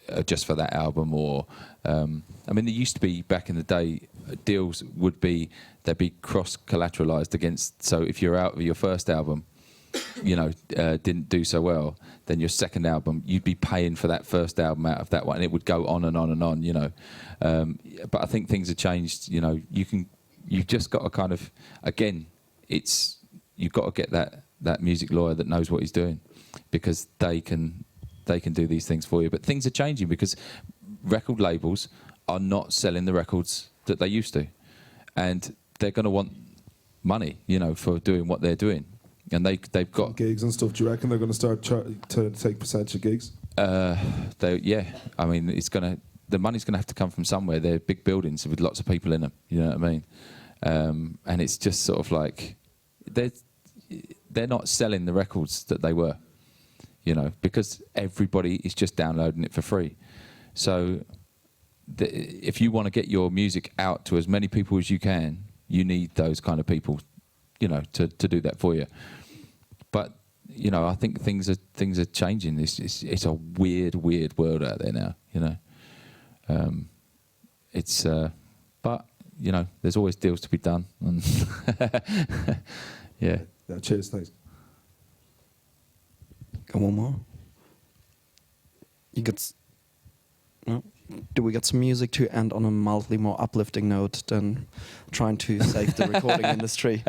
are just for that album, or I mean, there used to be back in the day, deals they'd be cross collateralized against. So if you're out of your first album, didn't do so well, then your second album, you'd be paying for that first album out of that one, and it would go on and on and on, But I think things have changed. You've just got to kind of, again, you've got to get that music lawyer that knows what he's doing, because they can do these things for you. But things are changing, because record labels are not selling the records that they used to, and they're going to want money, for doing what they're doing. And they've got gigs and stuff. Do you reckon they're going to start to take percentage of gigs? Yeah. I mean, the money's going to have to come from somewhere. They're big buildings with lots of people in them. You know what I mean? And it's just sort of like they're not selling the records that they were, because everybody is just downloading it for free. So if you want to get your music out to as many people as you can, you need those kind of people, to do that for you. But I think things are changing. It's a weird world out there now. But there's always deals to be done. And yeah. Cheers, thanks. Got one more. No? Do we got some music to end on a mildly more uplifting note than trying to save the recording industry?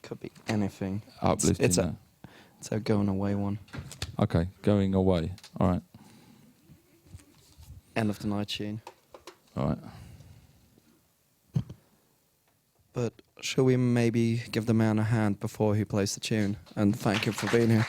Could be anything. Uplifting. It's a going away one. Okay, going away. All right. End of the night tune. All right. But shall we maybe give the man a hand before he plays the tune? And thank him for being here.